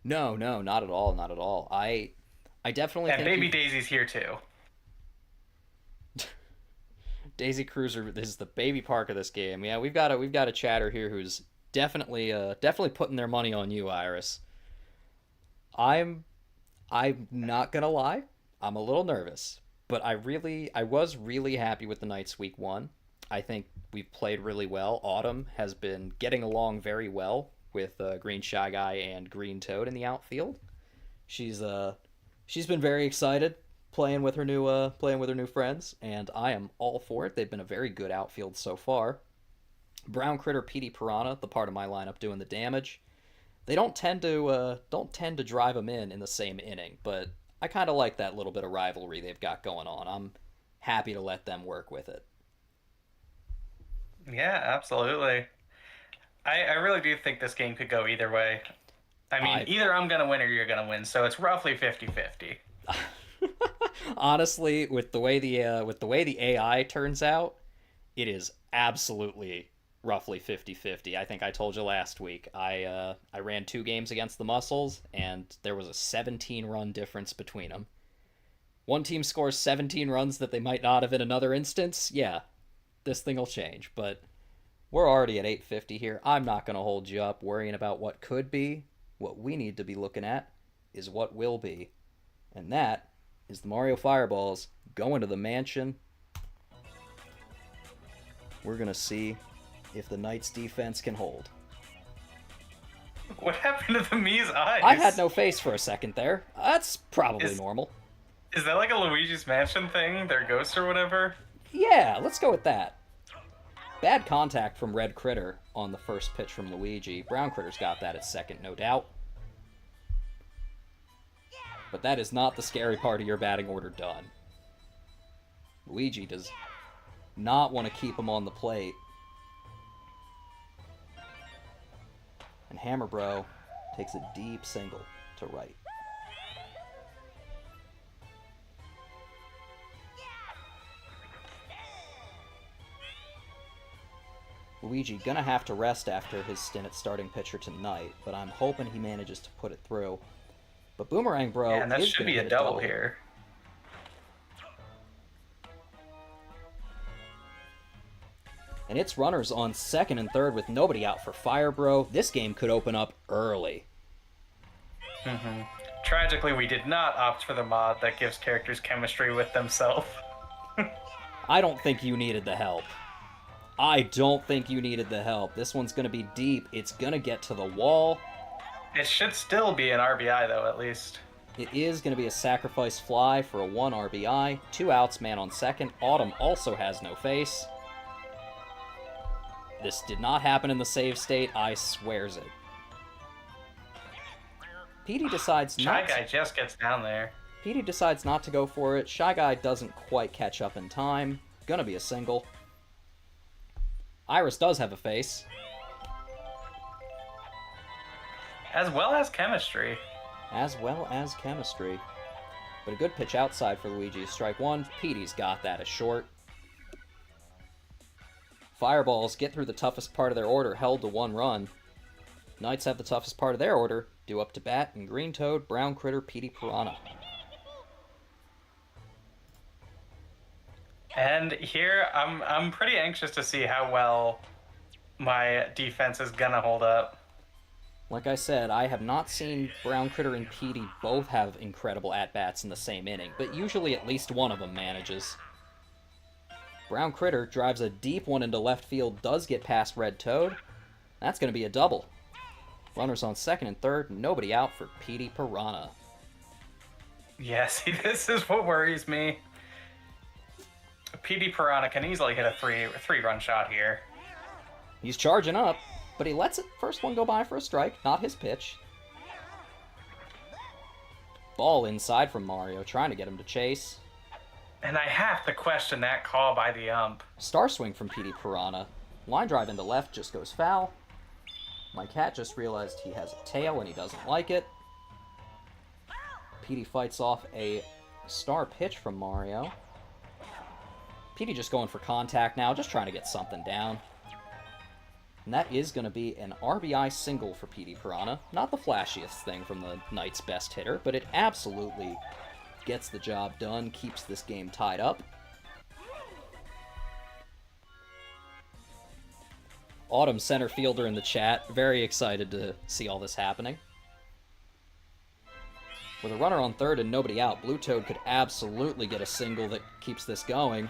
No, not at all, not at all. I definitely And think Baby Daisy's here too. Daisy Cruiser is the baby park of this game. Yeah, we've got a chatter here who's definitely putting their money on you, Iris. I'm I'm not gonna lie, I'm a little nervous, but I was really happy with the Knights week one. I think we've played really well. Autumn has been getting along very well with Green Shy Guy and Green Toad in the outfield. She's she's been very excited playing with her new friends, and I am all for it. They've been a very good outfield so far. Brown Critter, Petey Piranha, the part of my lineup doing the damage. They don't tend to drive them in the same inning, but I kind of like that little bit of rivalry they've got going on. I'm happy to let them work with it. Yeah, absolutely. I really do think this game could go either way. I mean, I either I'm going to win or you're going to win, so it's roughly 50-50. honestly, with the way the AI turns out, it is absolutely roughly 50-50. I think I told you last week. I ran two games against the Muscles, and there was a 17-run difference between them. One team scores 17 runs that they might not have in another instance. Yeah, this thing will change, but we're already at 850 here. I'm not going to hold you up worrying about what could be. What we need to be looking at is what will be. And that is the Mario Fireballs going to the mansion. We're going to see if the Knights defense can hold. What happened to the Mii's eyes? I had no face for a second there. That's probably Is, normal. is that like a Luigi's Mansion thing? Their ghost or whatever? Yeah, let's go with that. Bad contact from Red Critter on the first pitch from Luigi. Brown Critter's got that at second, no doubt. But that is not the scary part of your batting order done. Luigi does not want to keep him on the plate. And Hammer Bro takes a deep single to right. Luigi gonna have to rest after his stint at starting pitcher tonight, but I'm hoping he manages to put it through. But Boomerang Bro Yeah, and that is should gonna be a get double here. And it's runners on second and third with nobody out for Fire Bro. This game could open up early. Tragically, we did not opt for the mod that gives characters chemistry with themselves. I don't think you needed the help. I don't think you needed the help. This one's going to be deep. It's going to get to the wall. It should still be an RBI, though, at least. It is going to be a sacrifice fly for a 1 RBI. 2 outs, man on second. Autumn also has no face. This did not happen in the save state. I swears it. Petey decides not Shy Guy just gets down there. Petey decides not to go for it. Shy Guy doesn't quite catch up in time. Gonna be a single. Iris does have a face. As well as chemistry. As well as chemistry. But a good pitch outside for Luigi. Strike one. Petey's got that as short. Fireballs get through the toughest part of their order, held to 1 run. Knights have the toughest part of their order, due up to bat, and Green Toad, Brown Critter, Petey Piranha. And here, I'm pretty anxious to see how well my defense is gonna hold up. Like I said, I have not seen Brown Critter and Petey both have incredible at-bats in the same inning, but usually at least one of them manages. Brown Critter drives a deep one into left field, does get past Red Toad. That's going to be a double. Runners on second and third, nobody out for Petey Piranha. Yeah, see, this is what worries me. PD Piranha can easily hit a three-run shot here. He's charging up, but he lets it first one go by for a strike, not his pitch. Ball inside from Mario, trying to get him to chase. And I have to question that call by the ump. Star swing from Petey Piranha. Line drive into left just goes foul. My cat just realized he has a tail and he doesn't like it. Petey fights off a star pitch from Mario. Petey just going for contact now, just trying to get something down. And that is going to be an RBI single for Petey Piranha. Not the flashiest thing from the Knights' best hitter, but it absolutely gets the job done, keeps this game tied up. Autumn center fielder in the chat, very excited to see all this happening. With a runner on third and nobody out, Blue Toad could absolutely get a single that keeps this going.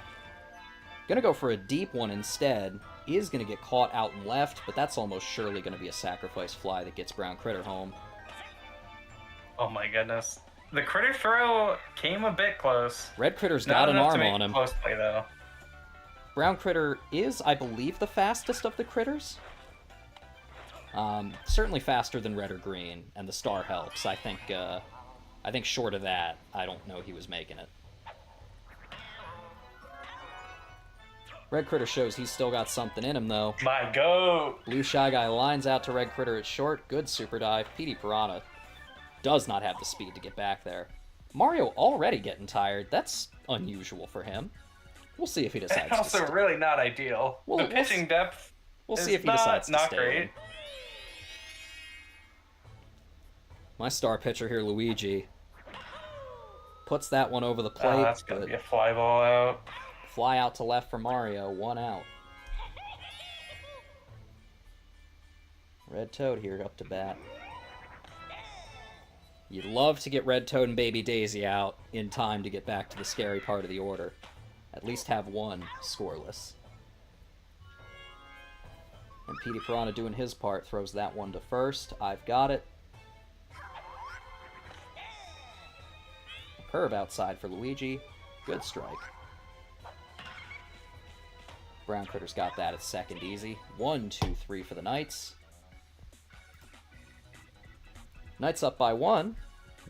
Gonna go for a deep one instead. Is gonna get caught out and left, but that's almost surely gonna be a sacrifice fly that gets Brown Critter home. Oh my goodness. The critter throw came a bit close. Red Critter's got an arm on him. Close play, though. Brown Critter is, I believe, the fastest of the critters. Certainly faster than red or green, and the star helps. I think short of that, I don't know he was making it. Red Critter shows he's still got something in him, though. My goat! Blue Shy Guy lines out to Red Critter at short. Good super dive. PD Piranha does not have the speed to get back there. Mario already getting tired. That's unusual for him. We'll see if he decides and also to stay. Really not ideal. The pitching depth We'll see if he decides to stay. Great. My star pitcher here, Luigi, puts that one over the plate. That's going to be a fly ball out. Fly out to left for Mario, 1 out. Red Toad here up to bat. You'd love to get Red Toad and Baby Daisy out in time to get back to the scary part of the order. At least have one scoreless. And Petey Piranha doing his part, throws that one to first. I've got it. Curve outside for Luigi. Good strike. Brown Critter's got that at second easy. 1, 2, 3 for the Knights. Knights up by 1.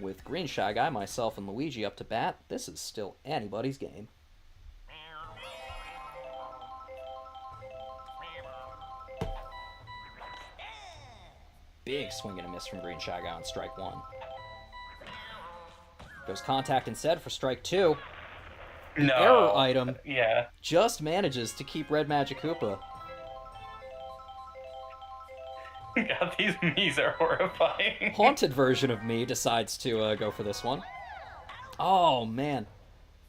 With Green Shy Guy, myself, and Luigi up to bat. This is still anybody's game. Big swing and a miss from Green Shy Guy on strike 1. Goes contact instead for strike 2. No. Error item just manages to keep Red Magic Koopa. God, these Miis are horrifying. Haunted version of me decides to go for this one. Oh, man.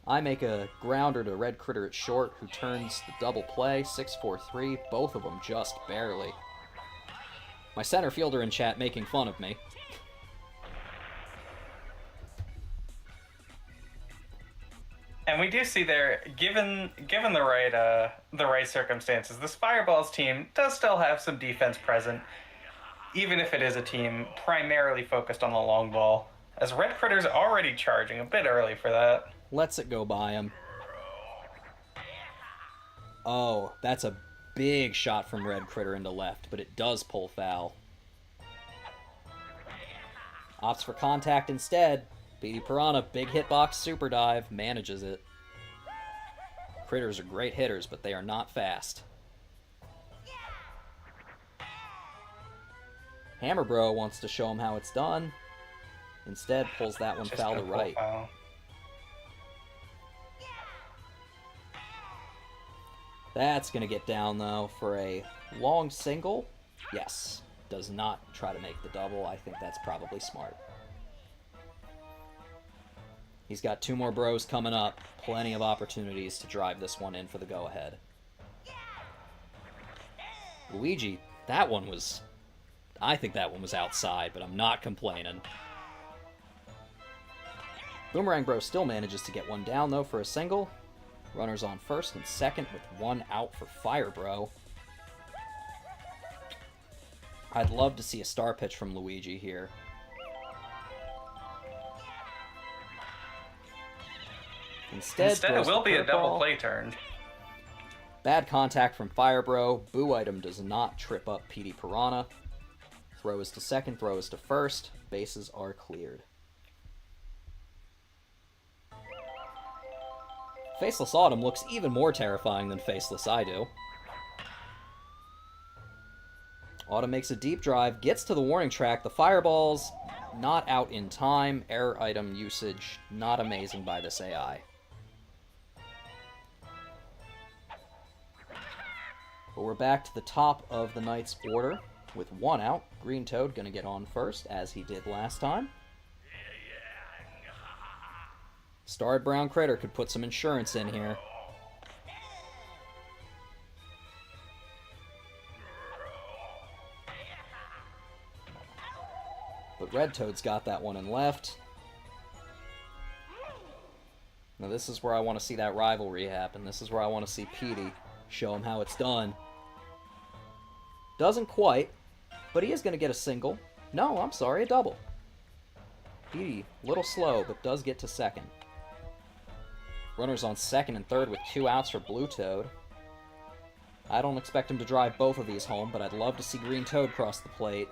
I make a grounder to Red Critter at short, who turns the double play, 6-4-3, both of them just barely. My center fielder in chat making fun of me. And we do see there, given the right circumstances, this Fireballs team does still have some defense present, even if it is a team primarily focused on the long ball. As Red Critter's already charging a bit early for that. Lets it go by him. Oh, that's a big shot from Red Critter into left, but it does pull foul. Opts for contact instead. Petey Piranha, big hitbox super dive, manages it. Critters are great hitters, but they are not fast. Hammer Bro wants to show him how it's done. Instead, pulls that one foul to right. Foul. That's going to get down, though, for a long single. Yes, does not try to make the double. I think that's probably smart. He's got 2 more bros coming up. Plenty of opportunities to drive this one in for the go-ahead. Luigi, that one was... I think that one was outside, but I'm not complaining. Boomerang Bro still manages to get one down, though, for a single. Runners on first and second with 1 out for Fire Bro. I'd love to see a star pitch from Luigi here. Instead it will be a double play turn. Bad contact from Fire Bro. Boo item does not trip up Petey Piranha. Throw is to second, throw is to first. Bases are cleared. Faceless Autumn looks even more terrifying than Faceless I do. Autumn makes a deep drive, gets to the warning track. The Fireball's not out in time. Error item usage not amazing by this AI. But we're back to the top of the Knight's order with 1 out. Green Toad going to get on first, as he did last time. Starred Brown Critter could put some insurance in here. But Red Toad's got that one in left. Now this is where I want to see that rivalry happen. This is where I want to see Petey show him how it's done. Doesn't quite, but he is going to get a single. No, I'm sorry, a double. Petey, a little slow, but does get to second. Runners on second and third with 2 outs for Blue Toad. I don't expect him to drive both of these home, but I'd love to see Green Toad cross the plate.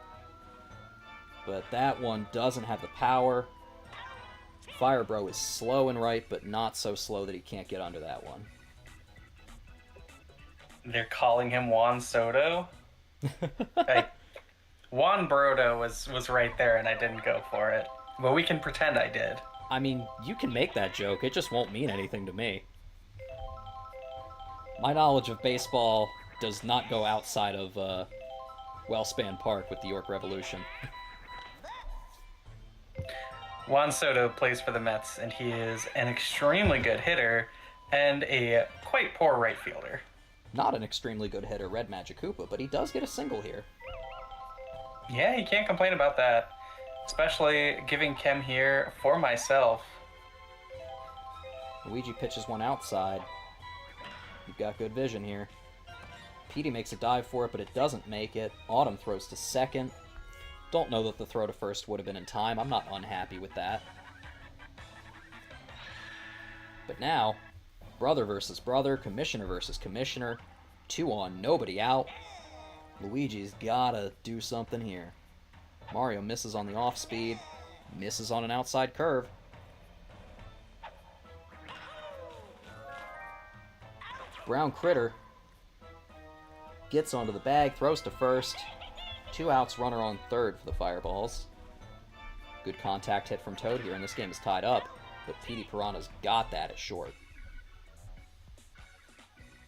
But that one doesn't have the power. Firebro is slow and right, but not so slow that he can't get under that one. They're calling him Juan Soto. Like, Juan Brodo was right there, and I didn't go for it. But we can pretend I did. I mean, you can make that joke. It just won't mean anything to me. My knowledge of baseball does not go outside of Wellspan Park with the York Revolution. Juan Soto plays for the Mets, and he is an extremely good hitter and a quite poor right fielder. Not an extremely good hitter, Red Magic Koopa, but he does get a single here. Yeah, you can't complain about that. Especially giving Kem here for myself. Luigi pitches one outside. You've got good vision here. Petey makes a dive for it, but it doesn't make it. Autumn throws to second. Don't know that the throw to first would have been in time. I'm not unhappy with that. But now, brother versus brother, commissioner versus commissioner. 2 on, nobody out. Luigi's gotta do something here. Mario misses on the off-speed, misses on an outside curve. Brown Critter gets onto the bag, throws to first. 2 outs, runner on third for the Fireballs. Good contact hit from Toad here, and this game is tied up, but Petey Piranha's got that at short.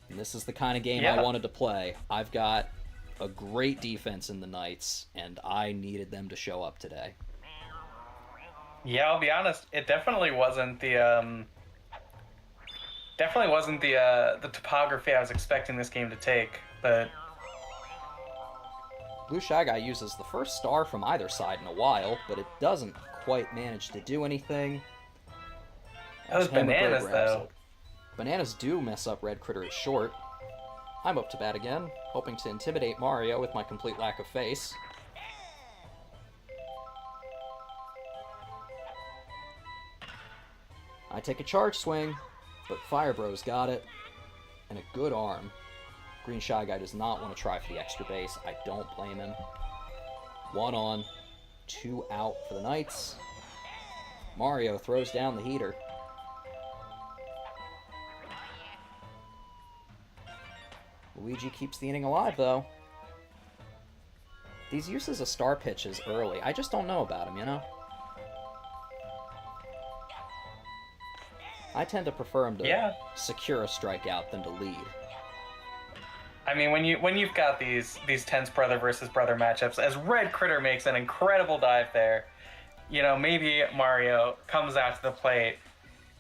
And this is the kind of game I wanted to play. I've got a great defense in the Knights, and I needed them to show up today. Yeah, I'll be honest. It definitely wasn't the topography I was expecting this game to take. But Blue Shy Guy uses the first star from either side in a while, but it doesn't quite manage to do anything. Those bananas, though. It. Bananas do mess up Red Critter at short. I'm up to bat again, hoping to intimidate Mario with my complete lack of face. I take a charge swing, but Firebro's got it, and a good arm. Green Shy Guy does not want to try for the extra base. I don't blame him. 1 on, 2 out for the Knights. Mario throws down the heater. Luigi keeps the inning alive, though. These uses of star pitches early, I just don't know about them, you know? I tend to prefer him to secure a strikeout than to lead. I mean, when you've got these tense brother versus brother matchups, as Red Critter makes an incredible dive there, you know, maybe Mario comes out to the plate,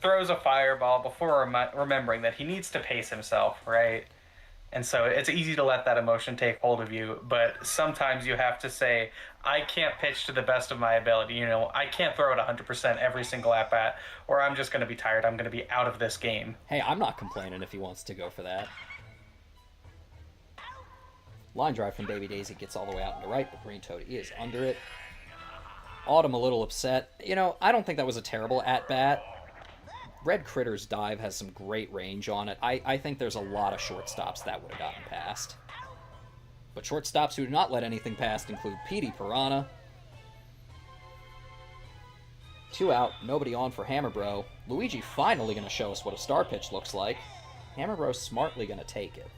throws a fireball before remembering that he needs to pace himself, right? And so it's easy to let that emotion take hold of you, but sometimes you have to say, I can't pitch to the best of my ability. You know, I can't throw it 100% every single at-bat, or I'm just going to be tired. I'm going to be out of this game. Hey, I'm not complaining if he wants to go for that. Line drive from Baby Daisy gets all the way out into right, but Green Toad is under it. Autumn a little upset. You know, I don't think that was a terrible at-bat. Red Critter's dive has some great range on it. I think there's a lot of shortstops that would have gotten past. But shortstops who do not let anything past include Petey Piranha. 2 out, nobody on for Hammerbro. Luigi finally going to show us what a star pitch looks like. Hammerbro's smartly going to take it.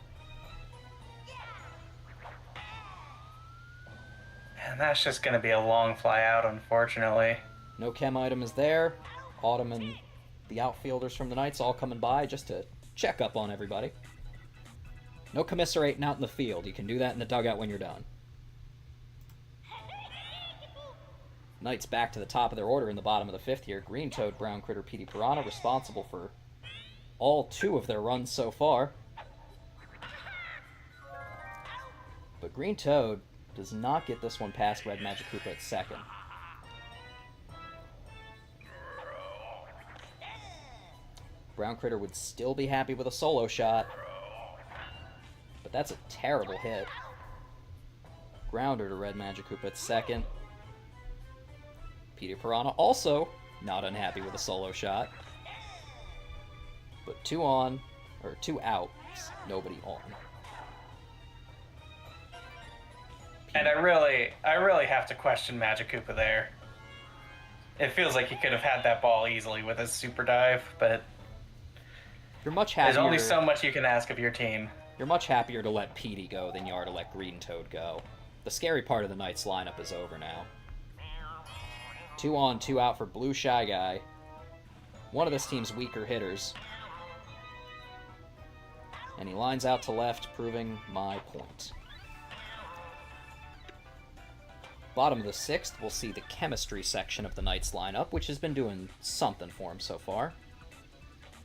And that's just going to be a long fly out, unfortunately. No chem item is there. Autumn and the outfielders from the Knights all coming by just to check up on everybody. No commiserating out in the field. You can do that in the dugout when you're done. Knights back to the top of their order in the bottom of the 5th here. Green Toad, Brown Critter, Petey Piranha responsible for all 2 of their runs so far. But Green Toad does not get this one past Red Magic Koopa at second. Brown Critter would still be happy with a solo shot. But that's a terrible hit. Grounder to Red Magikarp at second. Petey Piranha also not unhappy with a solo shot. But 2 on, or 2 out, nobody on. And I really have to question Magikoopa there. It feels like he could have had that ball easily with his super dive, but you're much happier. There's only so much you can ask of your team. You're much happier to let Petey go than you are to let Green Toad go. The scary part of the Knights lineup is over now. 2 on, 2 out for Blue Shy Guy. One of this team's weaker hitters. And he lines out to left, proving my point. Bottom of the 6th, we'll see the chemistry section of the Knights lineup, which has been doing something for him so far.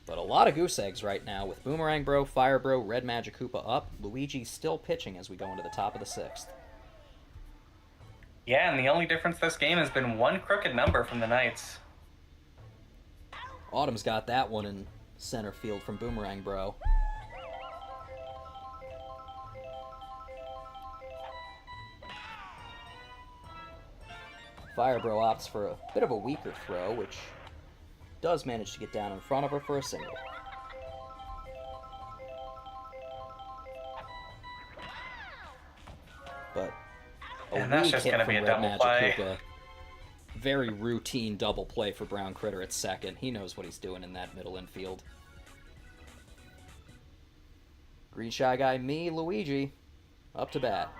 But a lot of goose eggs right now, with Boomerang Bro, Fire Bro, Red Magikoopa up. Luigi still pitching as we go into the top of the 6th. Yeah, and the only difference this game has been 1 crooked number from the Knights. Autumn's got that one in center field from Boomerang Bro. Fire Bro opts for a bit of a weaker throw, which does manage to get down in front of her for a single. But and that's just going to be a double play. Very routine double play for Brown Critter at second. He knows what he's doing in that middle infield. Green Shy Guy, me, Luigi, up to bat.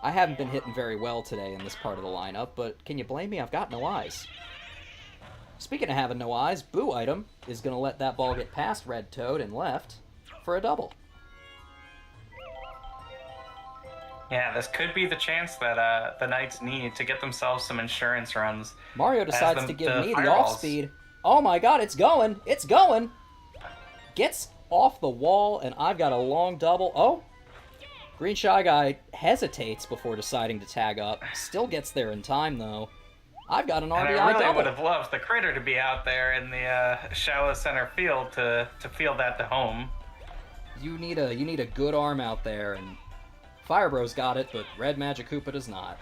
I haven't been hitting very well today in this part of the lineup, but can you blame me? I've got no eyes. Speaking of having no eyes, Boo Item is going to let that ball get past Red Toad and left for a double. Yeah, this could be the chance that the Knights need to get themselves some insurance runs. Mario decides to give me the off-speed. Oh my god, it's going! It's going! Gets off the wall, and I've got a long double. Oh! Green Shy Guy hesitates before deciding to tag up. Still gets there in time, though. I've got an RBI double. And I really would have loved the Critter to be out there in the shallow center field to field that to home. You need a good arm out there, and Fire Bro's got it, but Red Magikoopa does not.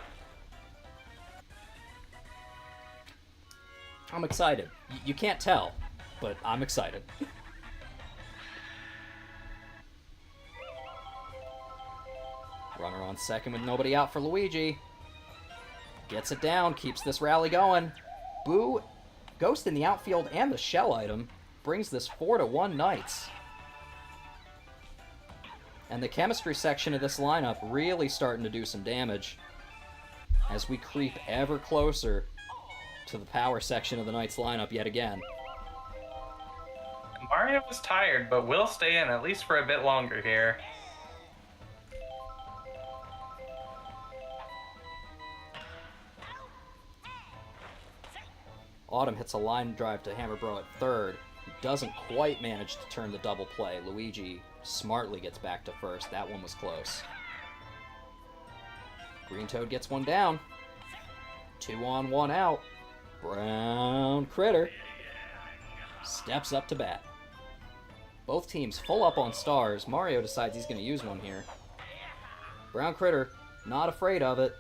I'm excited. You can't tell, but I'm excited. Runner on second with nobody out for Luigi. Gets it down, keeps this rally going. Boo, Ghost in the outfield and the shell item brings this 4-1 Knights. And the chemistry section of this lineup really starting to do some damage as we creep ever closer to the power section of the Knights lineup yet again. Mario was tired, but will stay in at least for a bit longer here. Autumn hits a line drive to Hammer Bro at third. He doesn't quite manage to turn the double play. Luigi smartly gets back to first. That one was close. Green Toad gets one down. 2 on, 1 out. Brown Critter steps up to bat. Both teams full up on stars. Mario decides he's going to use one here. Brown Critter, not afraid of it.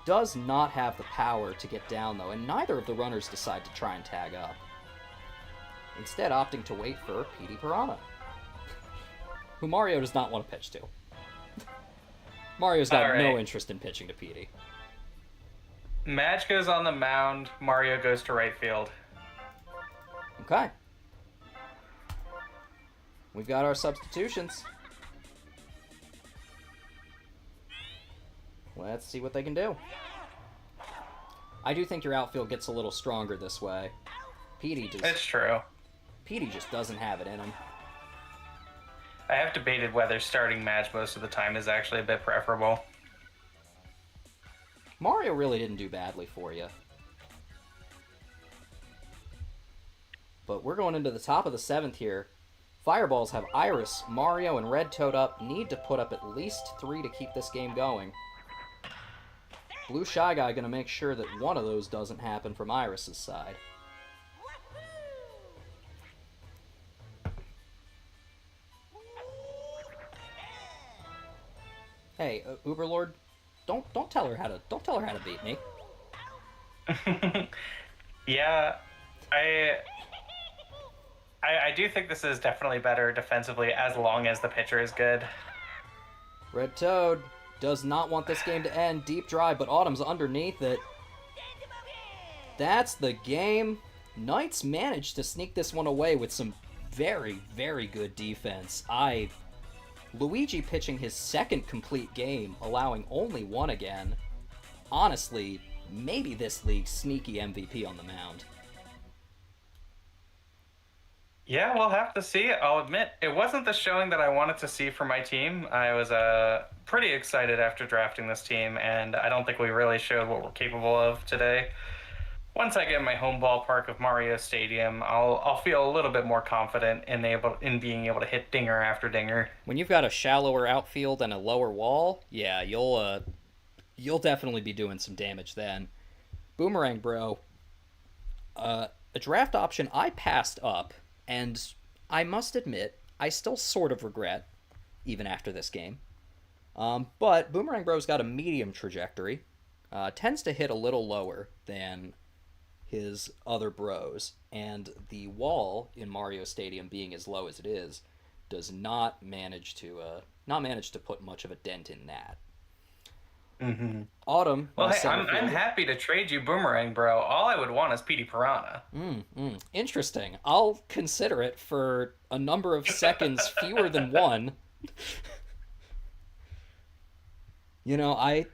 Does not have the power to get down, though, and neither of the runners decide to try and tag up. Instead, opting to wait for Petey Piranha, who Mario does not want to pitch to. Mario's got no interest in pitching to Petey. Madge goes on the mound, Mario goes to right field. Okay. We've got our substitutions. Let's see what they can do. I do think your outfield gets a little stronger this way. It's true. Petey just doesn't have it in him. I have debated whether starting Madge most of the time is actually a bit preferable. Mario really didn't do badly for you. But we're going into the top of the 7th here. Fireballs have Iris, Mario, and Red Toad up. Need to put up at least 3 to keep this game going. Blue Shy Guy gonna make sure that one of those doesn't happen from Iris's side. Hey, Uberlord, don't tell her how to beat me. Yeah, I, I do think this is definitely better defensively as long as the pitcher is good. Red Toad does not want this game to end. Deep drive, but Autumn's underneath it. That's the game. Knights managed to sneak this one away with some very, very good defense. Luigi pitching his second complete game, allowing only one again. Honestly, maybe this league's sneaky MVP on the mound. Yeah, we'll have to see. I'll admit, it wasn't the showing that I wanted to see for my team. I was pretty excited after drafting this team, and I don't think we really showed what we're capable of today. Once I get in my home ballpark of Mario Stadium, I'll feel a little bit more confident in being able to hit dinger after dinger. When you've got a shallower outfield and a lower wall, yeah, you'll definitely be doing some damage then. Boomerang Bro, a draft option I passed up, and I must admit, I still sort of regret, even after this game. But Boomerang Bro's got a medium trajectory, tends to hit a little lower than his other bros, and the wall in Mario Stadium being as low as it is, does not manage to put much of a dent in that. Mm-hmm. Autumn, Well, hey, center I'm fielder. happy to trade you Boomerang, bro. All I would want is Petey Piranha. Interesting. I'll consider it for a number of seconds fewer than one. You know, I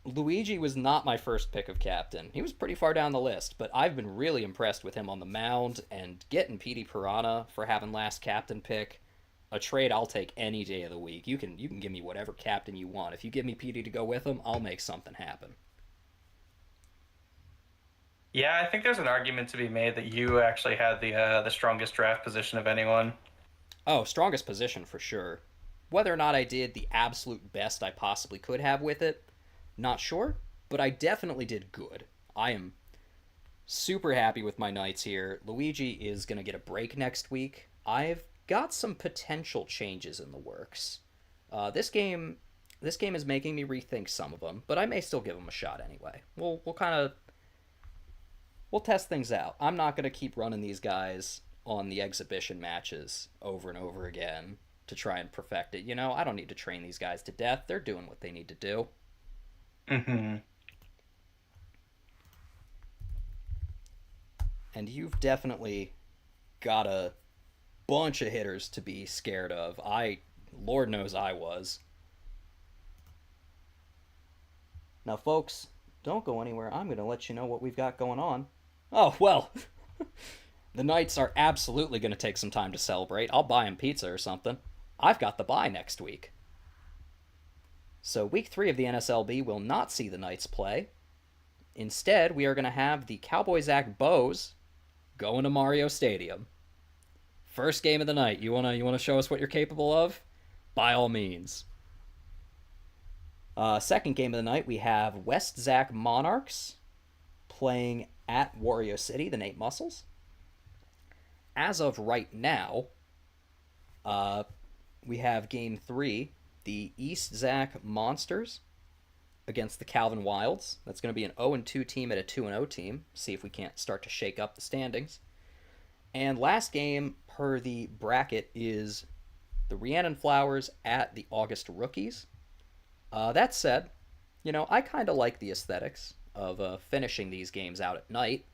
Luigi was not my first pick of captain. He was pretty far down the list, but I've been really impressed with him on the mound and getting Petey Piranha for having last captain pick. A trade I'll take any day of the week. You can give me whatever captain you want. If you give me Petey to go with him, I'll make something happen. Yeah, I think there's an argument to be made that you actually had the strongest draft position of anyone. Oh, strongest position for sure. Whether or not I did the absolute best I possibly could have with it, not sure, but I definitely did good. I am super happy with my Knights here. Luigi is going to get a break next week. I've got some potential changes in the works. This game is making me rethink some of them, but I may still give them a shot anyway. We'll test things out. I'm not going to keep running these guys on the exhibition matches over and over again to try and perfect it. You know, I don't need to train these guys to death. They're doing what they need to do. Mm-hmm. And you've definitely got a bunch of hitters to be scared of. Lord knows I was. Now, folks, don't go anywhere. I'm going to let you know what we've got going on. Oh, well, the Knights are absolutely going to take some time to celebrate. I'll buy them pizza or something. I've got the bye next week. So week 3 of the NSLB will not see the Knights play. Instead, we are going to have the Cowboys act Bows going to Mario Stadium. First game of the night. You wanna show us what you're capable of? By all means. Second game of the night, we have West Zach Monarchs playing at Wario City, the Nate Muscles. As of right now, we have game 3, the East Zach Monsters against the Calvin Wilds. That's going to be an 0-2 team at a 2-0 team. See if we can't start to shake up the standings. And last game per the bracket is the Rhiannon Flowers at the August Rookies. That said, you know, I kind of like the aesthetics of finishing these games out at night.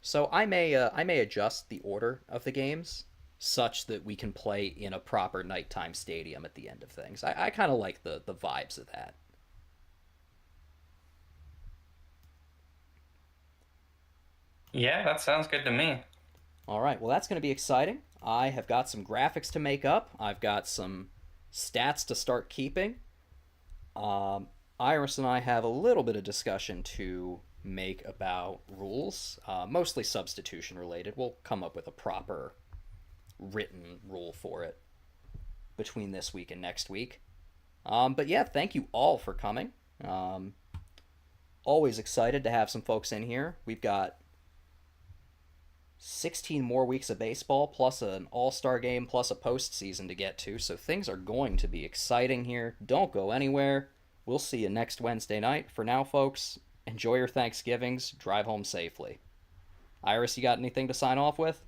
So I may adjust the order of the games such that we can play in a proper nighttime stadium at the end of things. I kind of like the vibes of that. Yeah, that sounds good to me. All right, well, that's going to be exciting. I have got some graphics to make up. I've got some stats to start keeping. Iris and I have a little bit of discussion to make about rules, mostly substitution related. We'll come up with a proper written rule for it between this week and next week. But yeah, thank you all for coming. Always excited to have some folks in here. We've got 16 more weeks of baseball, plus an all-star game, plus a postseason to get to, so things are going to be exciting here. Don't go anywhere. We'll see you next Wednesday night. For now, folks, enjoy your Thanksgivings. Drive home safely. Iris, you got anything to sign off with?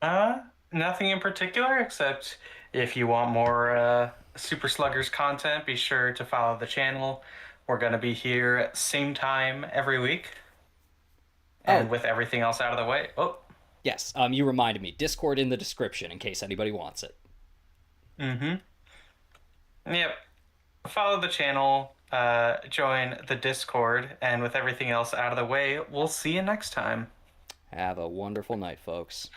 Uh, Nothing in particular, except if you want more Super Sluggers content, be sure to follow the channel. We're going to be here same time every week. And Oh, with everything else out of the way, oh, yes, you reminded me. Discord in the description in case anybody wants it. mm-hmm. Yep. Follow the channel, join the Discord, and with everything else out of the way, we'll see you next time. Have a wonderful night, folks.